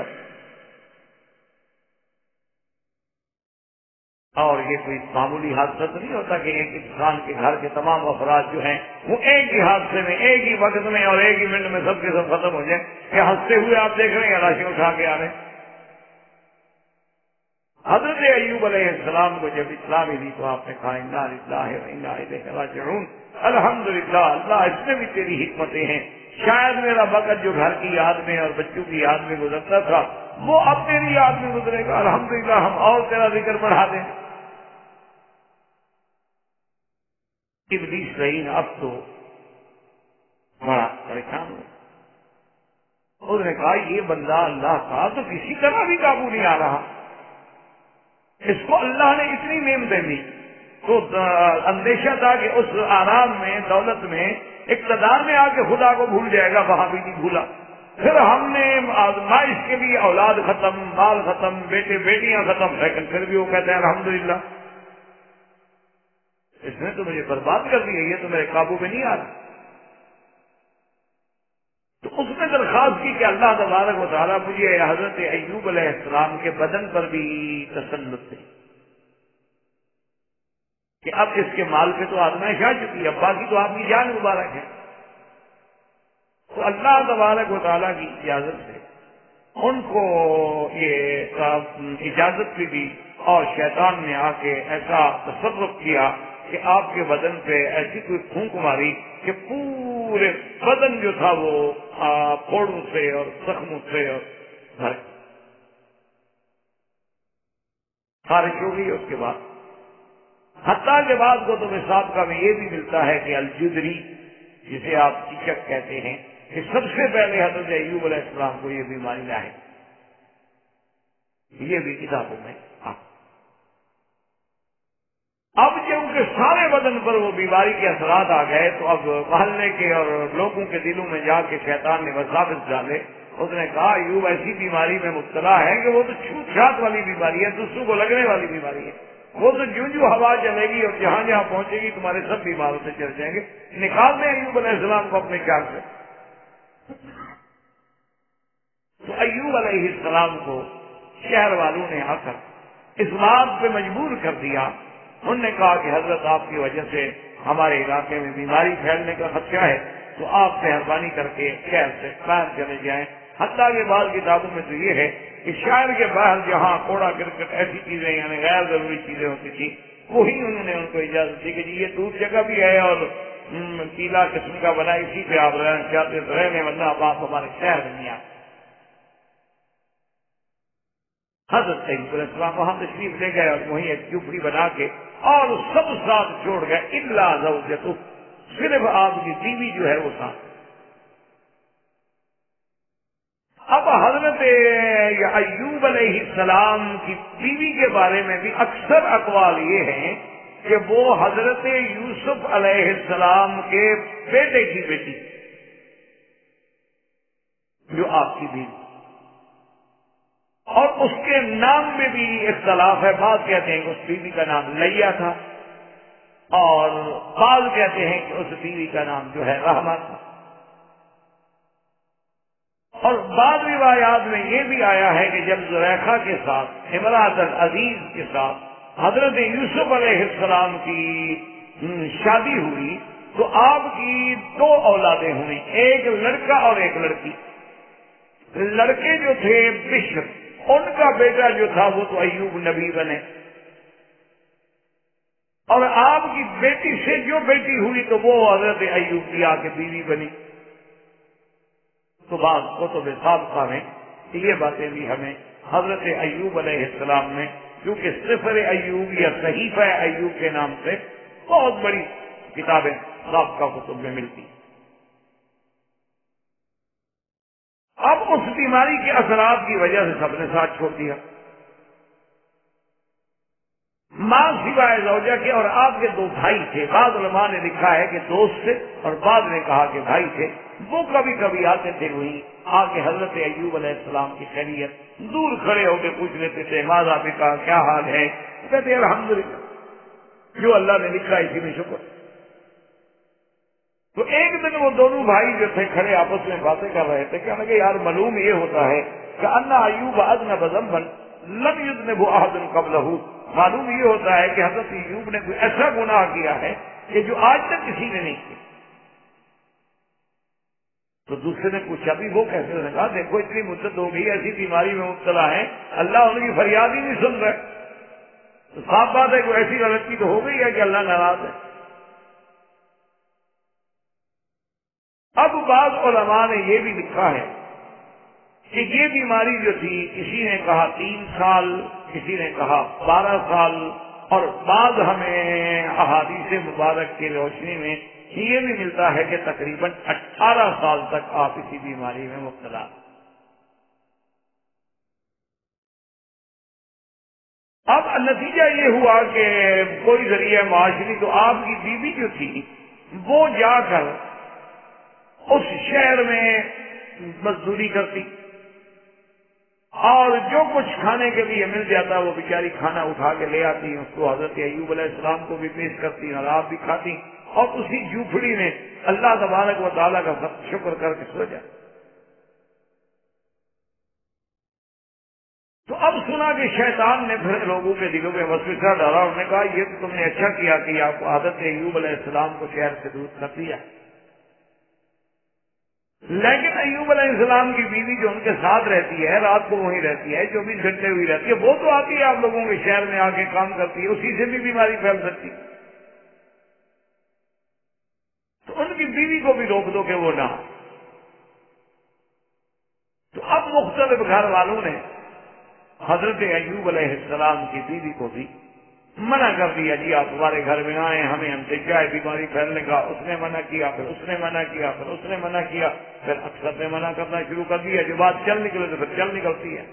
اور یہ کوئی معمولی حادثہ تو نہیں ہوتا کہ ایک انسان کے گھر کے تمام افراد جو ہیں وہ ایک ہی حادثے میں، ایک ہی وقت میں اور ایک ہی منٹ میں سب کے سب ختم ہو جائیں، کہ ہنستے ہوئے آپ دیکھ رہے ہیں لاشیں اٹھا کے آ رہے ہیں۔ حضرت ایوب علیہ السلام کو جب اسلام دی تو آپ نے کہا انا للہ و انا الیہ راجعون، الحمدللہ اللہ اس میں بھی تیری حکمتیں ہیں، شاید میرا وقت جو گھر کی یاد میں اور بچوں کی یاد میں گزرتا تھا وہ اب تیری یاد میں گزرے گا، الحمدللہ ہم اور تیرا ذکر بڑھا دیں۔ ابلیس لعین اب تو بڑا پریشان ہو، اس نے کہا یہ بندہ اللہ کا تو کسی طرح بھی قابو نہیں آ رہا، اس کو اللہ نے اتنی نعمتیں دی تو اندیشہ تھا کہ اس آرام میں، دولت میں، اقتدار میں آ کے خدا کو بھول جائے گا، وہاں بھی نہیں بھولا۔ پھر ہم نے آزمائش کے لیے اولاد ختم، مال ختم، بیٹے بیٹیاں ختم، لیکن پھر بھی وہ کہتے ہیں الحمدللہ اس نے تو مجھے برباد کر دیا، یہ تو میرے قابو میں نہیں آ رہا۔ تو اس نے درخواست کی کہ اللہ تبارک و تعالیٰ مجھے حضرت ایوب علیہ السلام کے بدن پر بھی تسلط دے، کہ اب اس کے مال پہ تو آزمائش آ چکی ہے، اب باقی تو آپ کی جان مبارک ہے۔ تو اللہ تبارک و تعالیٰ کی اجازت سے ان کو یہ اجازت بھی دی، اور شیطان نے آ کے ایسا تصرف کیا کہ آپ کے بدن پہ ایسی کوئی پھونک ماری کہ پورے بدن جو تھا وہ پھوڑوں سے اور زخموں سے اور خارج ہو گئی۔ اس کے بعد حتیٰ کے بعد کتب سابقہ میں یہ بھی ملتا ہے کہ الجدری جسے آپ چیچک کہتے ہیں کہ سب سے پہلے حضرت ایوب علیہ السلام کو یہ بیماری لاحق، یہ بھی کتابوں میں اب کیونکہ سارے بدن پر وہ بیماری کے اثرات آ گئے تو اب محلے کے اور لوگوں کے دلوں میں جا کے شیطان نے وساوس ڈالے۔ اس نے کہا ایوب ایسی بیماری میں مبتلا ہے کہ وہ تو چھوت چھات والی بیماری ہے، دوسروں کو لگنے والی بیماری ہے، وہ تو جو ہوا چلے گی اور جہاں جہاں پہنچے گی تمہارے سب بیماروں سے چل جائیں گے، نکال دیں ایوب علیہ السلام کو اپنے خیال سے۔ تو ایوب علیہ السلام کو شہر والوں نے آ کر اس بات پہ مجبور کر دیا، انہوں نے کہا کہ حضرت آپ کی وجہ سے ہمارے علاقے میں بیماری پھیلنے کا خدشہ ہے، تو آپ مہربانی کر کے شہر سے باہر چلے جائیں۔ حتیٰ کہ بعض کتابوں میں تو یہ ہے کہ شہر کے باہر جہاں کوڑا کرکٹ ایسی چیزیں یعنی غیر ضروری چیزیں ہوتی تھی وہی انہوں نے ان کو اجازت دی کہ جی یہ دور جگہ بھی ہے اور ٹیلا قسم کا بنا، اسی پہ آپ رہنا چاہتے تو رہنے، ورنہ آپ ہمارے شہر میں نہیں آتے۔ حضرت ایوب علیہ السلام وہاں تشریف لے گئے اور وہیں ایک جھوپڑی بنا کے اور سب ساتھ چھوڑ گئے الا زوجتہ، صرف آپ کی بیوی جو ہے وہ ساتھ۔ اب حضرت ایوب علیہ السلام کی بیوی کے بارے میں بھی اکثر اقوال یہ ہیں کہ وہ حضرت یوسف علیہ السلام کے بیٹے کی بیٹی جو آپ کی بیوی، اور اس کے نام میں بھی اختلاف ہے، بعض کہتے ہیں کہ اس بیوی کا نام لیا تھا اور بعض کہتے ہیں کہ اس بیوی کا نام جو ہے رحمہ تھا، اور بعض روایات میں یہ بھی آیا ہے کہ جب زلیخا کے ساتھ امرأۃ العزیز کے ساتھ حضرت یوسف علیہ السلام کی شادی ہوئی تو آپ کی دو اولادیں ہوئی، ایک لڑکا اور ایک لڑکی۔ لڑکے جو تھے بشر، ان کا بیٹا جو تھا وہ تو ایوب نبی بنے، اور آپ کی بیٹی سے جو بیٹی ہوئی تو وہ حضرت ایوب کی آ کے بیوی بنی۔ تو بعض کتب سابقہ میں یہ باتیں بھی ہمیں حضرت ایوب علیہ السلام نے، کیونکہ سفر ایوب یا صحیفہ ایوب کے نام سے بہت بڑی کتابیں سابقہ کتب میں ملتی۔ اب اس بیماری کے اثرات کی وجہ سے سب نے ساتھ چھوڑ دیا، ماں سوائے زوجہ کے، اور آپ کے دو بھائی تھے، بعض علماء نے لکھا ہے کہ دوست تھے اور بعض نے کہا کہ بھائی تھے، وہ کبھی کبھی آتے تھے وہیں آ کے حضرت ایوب علیہ السلام کی خیریت دور کھڑے ہو کے پوچھ لیتے تھے، ماذا بکا، کیا حال ہے؟ کہتے الحمدللہ، جو اللہ نے لکھا اسی میں شکر۔ تو ایک دن وہ دونوں بھائی جو تھے کھڑے آپس میں باتیں کر رہے تھے، کہنے لگے یار معلوم یہ ہوتا ہے کہ انا ایوب اذنب ذنبا، لم یذنب احد قبلہ، معلوم یہ ہوتا ہے کہ حضرت ایوب نے کوئی ایسا گناہ کیا ہے کہ جو آج تک کسی نے نہیں کیا۔ تو دوسرے نے پوچھا بھی وہ کیسے؟ انہوں نے کہا دیکھو اتنی مدت ہو گئی ایسی بیماری میں مبتلا ہے، اللہ ان کی فریاد ہی نہیں سن رہا، تو صاف بات ہے کہ ایسی غلطی تو ہو گئی ہے کہ اللہ ناراض ہے۔ اب بعض علماء نے یہ بھی لکھا ہے کہ یہ بیماری جو تھی، کسی نے کہا 3 سال، کسی نے کہا 12 سال، اور بعض ہمیں احادیث مبارک کی روشنی میں یہ بھی ملتا ہے کہ تقریباً 18 سال تک آپ اسی بیماری میں مبتلا۔ اب نتیجہ یہ ہوا کہ کوئی ذریعہ معاش نہیں، تو آپ کی بیوی جو تھی وہ جا کر اس شہر میں مزدوری کرتی، اور جو کچھ کھانے کے لیے مل جاتا وہ بیچاری کھانا اٹھا کے لے آتی، اس کو حضرت ایوب علیہ السلام کو بھی پیش کرتی اور آپ بھی کھاتی، اور اسی جھوپڑی میں اللہ تبارک و تعالیٰ کا شکر کر کے سو جاتی۔ تو اب سنا کہ شیطان نے پھر لوگوں کے دلوں میں وسوسہ ڈالا، انہوں نے کہا یہ تو تم نے اچھا کیا کہ آپ کو حضرت ایوب علیہ السلام کو شہر سے دور کر دیا، لیکن ایوب علیہ السلام کی بیوی جو ان کے ساتھ رہتی ہے، رات کو وہیں رہتی ہے، 24 گھنٹے ہوئی رہتی ہے، وہ تو آتی ہے آپ لوگوں کے شہر میں آ کے کام کرتی ہے، اسی سے بھی بیماری پھیل سکتی، تو ان کی بیوی کو بھی روک دو کہ وہ نہ۔ تو اب مختلف گھر والوں نے حضرت ایوب علیہ السلام کی بیوی کو بھی منع کر دیا، جی آپ ہمارے گھر میں آئیں، ہمیں ہم سے کیا ہے بیماری پھیلنے کا۔ اس نے منع کیا، پھر اس نے منع کیا، پھر اس نے منع کیا، پھر اکثر نے منع کرنا شروع کر دیا، جو بات چل نکلے تو پھر چل نکلتی ہے۔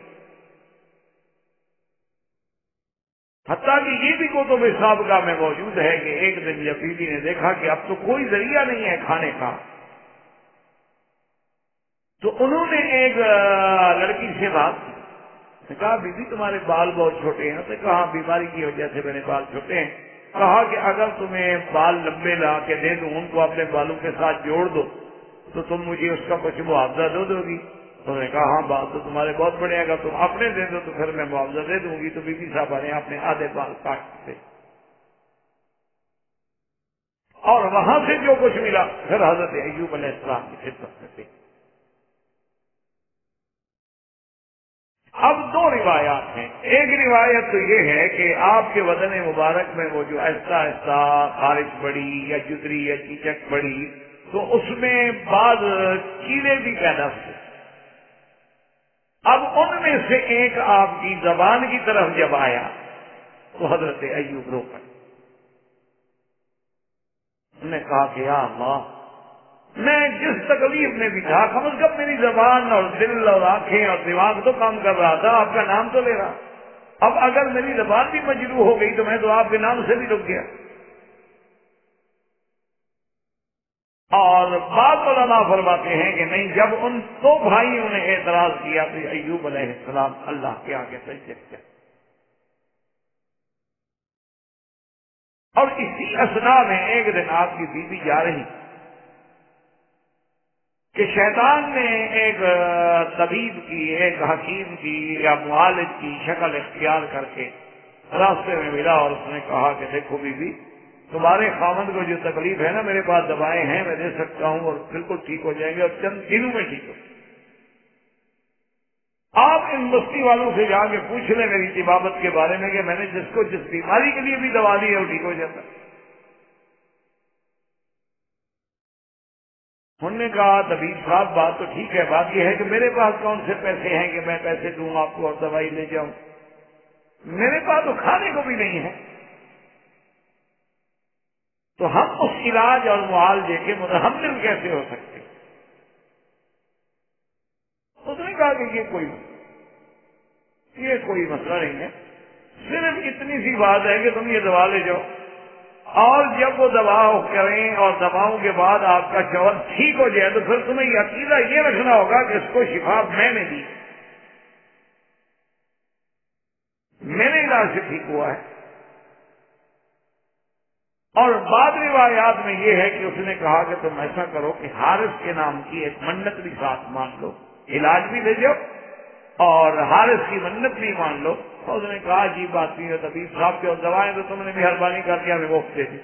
حتیٰ کہ یہ بھی کتب سابقہ میں موجود ہے کہ ایک دن جب بیوی نے دیکھا کہ اب تو کوئی ذریعہ نہیں ہے کھانے کا، تو انہوں نے ایک لڑکی سے بات کی، کہا بیوی تمہارے بال بہت چھوٹے ہیں، اس نے کہا بیماری کی وجہ سے میرے بال چھوٹے ہیں، کہا کہ اگر تمہیں بال لمبے لا کے دے دوں، ان کو اپنے بالوں کے ساتھ جوڑ دو تو تم مجھے اس کا کچھ معاوضہ دو گی؟ تو انہوں نے کہا ہاں بات تو تمہارے بہت بڑے، اگر تم اپنے دے دو تو پھر میں معاوضہ دے دوں گی۔ تو بیوی صاحبہ نے اپنے آدھے بال کاٹ دیے، اور وہاں سے جو کچھ ملا پھر حضرت ایوب علیہ السلام کی خدمت میں تھے۔ اب 2 روایات ہیں، ایک روایت تو یہ ہے کہ آپ کے بدن مبارک میں وہ جو آہستہ آہستہ خارش بڑھی یا جدری یا چیچک بڑھی، تو اس میں بعض کیڑے بھی پیدا ہوئے۔ اب ان میں سے ایک آپ کی زبان کی طرف جب آیا تو حضرت ایوب رو پڑے، انہوں نے کہا کہ یا اللہ، میں جس تکلیف میں بھی تھا کم از کم میری زبان اور دل اور آنکھیں اور دماغ تو کام کر رہا تھا، آپ کا نام تو لے رہا، اب اگر میری زبان بھی مجروح ہو گئی تو میں تو آپ کے نام سے بھی رک گیا۔ اور بعض علماء فرماتے ہیں کہ نہیں، جب ان 2 بھائیوں نے اعتراض کیا تو ایوب علیہ السلام اللہ کے آگے سجدے کیا، اور اسی اثناء میں ایک دن آپ کی بیوی جا رہی کہ شیطان نے ایک طبیب کی، ایک حکیم کی یا معالج کی شکل اختیار کر کے راستے میں ملا، اور اس نے کہا کہ دیکھو بیوی، تمہارے خاوند کو جو تکلیف ہے نا، میرے پاس دوائیں ہیں، میں دے سکتا ہوں اور بالکل ٹھیک ہو جائیں گے، اور چند دنوں میں ٹھیک ہو۔ آپ ان بستی والوں سے جا کے پوچھ لیں میری طبابت کے بارے میں کہ میں نے جس کو جس بیماری کے لیے بھی دوا دی ہے وہ ٹھیک ہو جاتا۔ انہوں نے کہا طبیب صاحب بات تو ٹھیک ہے، بات یہ ہے کہ میرے پاس کون سے پیسے ہیں کہ میں پیسے دوں آپ کو اور دوائی لے جاؤں، میرے پاس تو کھانے کو بھی نہیں ہے، تو ہم اس علاج اور معالجے کے متحمل کیسے ہو سکتے؟ اس نے کہا کہ یہ کوئی مسئلہ نہیں ہے، صرف اتنی سی بات ہے کہ تم یہ دوا لے جاؤ، اور جب وہ دوا کریں اور دواؤں کے بعد آپ کا شوہر ٹھیک ہو جائے تو پھر تمہیں یہ عقیدہ یہ رکھنا ہوگا کہ اس کو شفا میں نے دی، میرے علاج سے ٹھیک ہوا ہے۔ اور بعض روایات میں یہ ہے کہ اس نے کہا کہ تم ایسا کرو کہ حارث کے نام کی ایک منت بھی ساتھ مان لو، علاج بھی لے جاؤ اور حارث کی منت نہیں مان لو. تو اس نے کہا عجیب بات نہیں ہے طبیب صاحب کی، اور دوائیں تو تم نے مہربانی کر کے ہمیں مفت دے دی.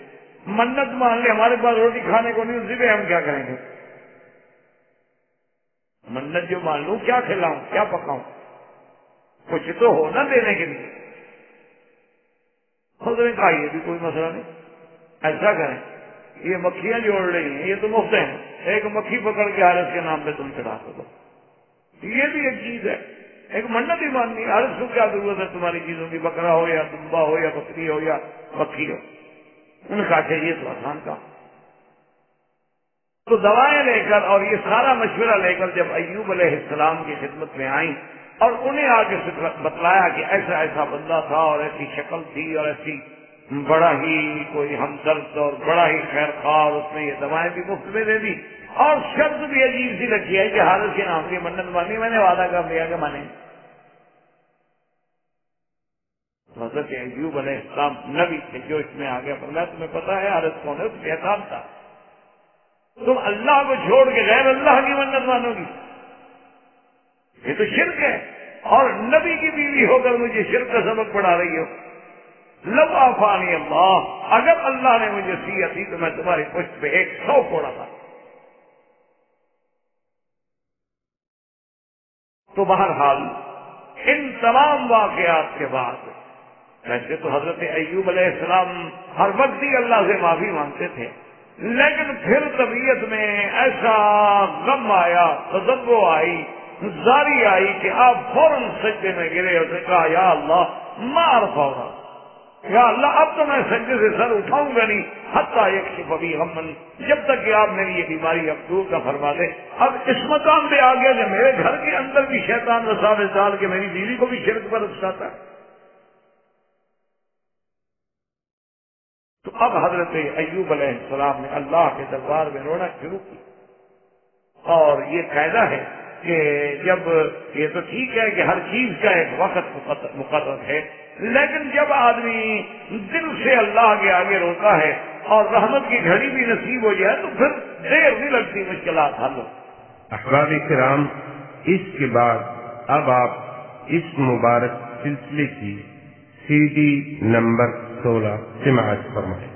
منت مان لے ہمارے پاس روٹی کھانے کو نہیں، اسی پہ ہم کیا کریں گے؟ منت جو مان لوں کیا کھلاؤں کیا پکاؤں، کچھ تو ہو نا دینے کے لیے. خود نے کہا یہ بھی کوئی مسئلہ نہیں، ایسا کریں یہ مکھیاں جوڑ رہی ہیں یہ تو مفت ہیں، ایک مکھی پکڑ کے حارث کے نام پہ تم چڑھا دو. یہ بھی ایک چیز ہے، ایک منت ہی ماننی. حارث کو کیا ضرورت ہے تمہاری چیزوں کی، بکرا ہو یا دمبا ہو یا بکری ہو یا مکھی ہو. انہوں نے کہا چاہیے تو آسان کا. تو دوائیں لے کر اور یہ سارا مشورہ لے کر جب ایوب علیہ السلام کی خدمت میں آئیں اور انہیں آگے بتلایا کہ ایسا ایسا بندہ تھا اور ایسی شکل تھی اور ایسی بڑا ہی کوئی ہمدرد اور بڑا ہی خیر خواہ، اور اس نے یہ دوائیں بھی مفت میں دے دی اور شرط بھی عجیب سی رکھی ہے کہ حارث کے نام کی منت مانی، میں نے وعدہ کر دیا کہ مانے. حضرت ایوب علیہ السلام نبی تھے جو اس میں آگے فرمایا تمہیں پتا ہے حارث کون ہے؟ شیطان تھا. تم اللہ کو چھوڑ کے غیر اللہ کی منت مانو گی، یہ تو شرک ہے. اور نبی کی بیوی ہو کر مجھے شرک کا سبق پڑھا رہی ہو. لو عافانی اللہ، اگر اللہ نے مجھے صحت دی تو میں تمہاری پشت پہ 100 پھوڑا تھا. تو بہرحال ان تمام واقعات کے بعد ویسے تو حضرت ایوب علیہ السلام ہر وقت ہی اللہ سے معافی مانگتے تھے، لیکن پھر طبیعت میں ایسا غم آیا، تذبذب آئی، زاری آئی کہ آپ فوراً سجدے میں گرے اور کہا یا اللہ مار فورا، یا اللہ اب تو میں سجدے سے سر اٹھاؤں گا نہیں حتیٰ یکشف بی غمن، جب تک کہ آپ میری یہ بیماری اب دور کا فرما دیں. اب اس مقام پہ آ گیا کہ میرے گھر کے اندر بھی شیطان وساوس ڈال کے میری بیوی کو بھی شرک پر اکساتا ہے. تو اب حضرت ایوب علیہ السلام نے اللہ کے دربار میں رونا شروع کی. اور یہ قاعدہ ہے کہ جب یہ تو ٹھیک ہے کہ ہر چیز کا ایک وقت مقرر ہے، لیکن جب آدمی دل سے اللہ کے آگے روتا ہے اور رحمت کی گھڑی بھی نصیب ہو جائے تو پھر دیر نہیں لگتی مشکلات حل ہو. احباب کرام، اس کے بعد اب آپ اس مبارک سلسلے کی CD نمبر 16 سماعت فرمائیں.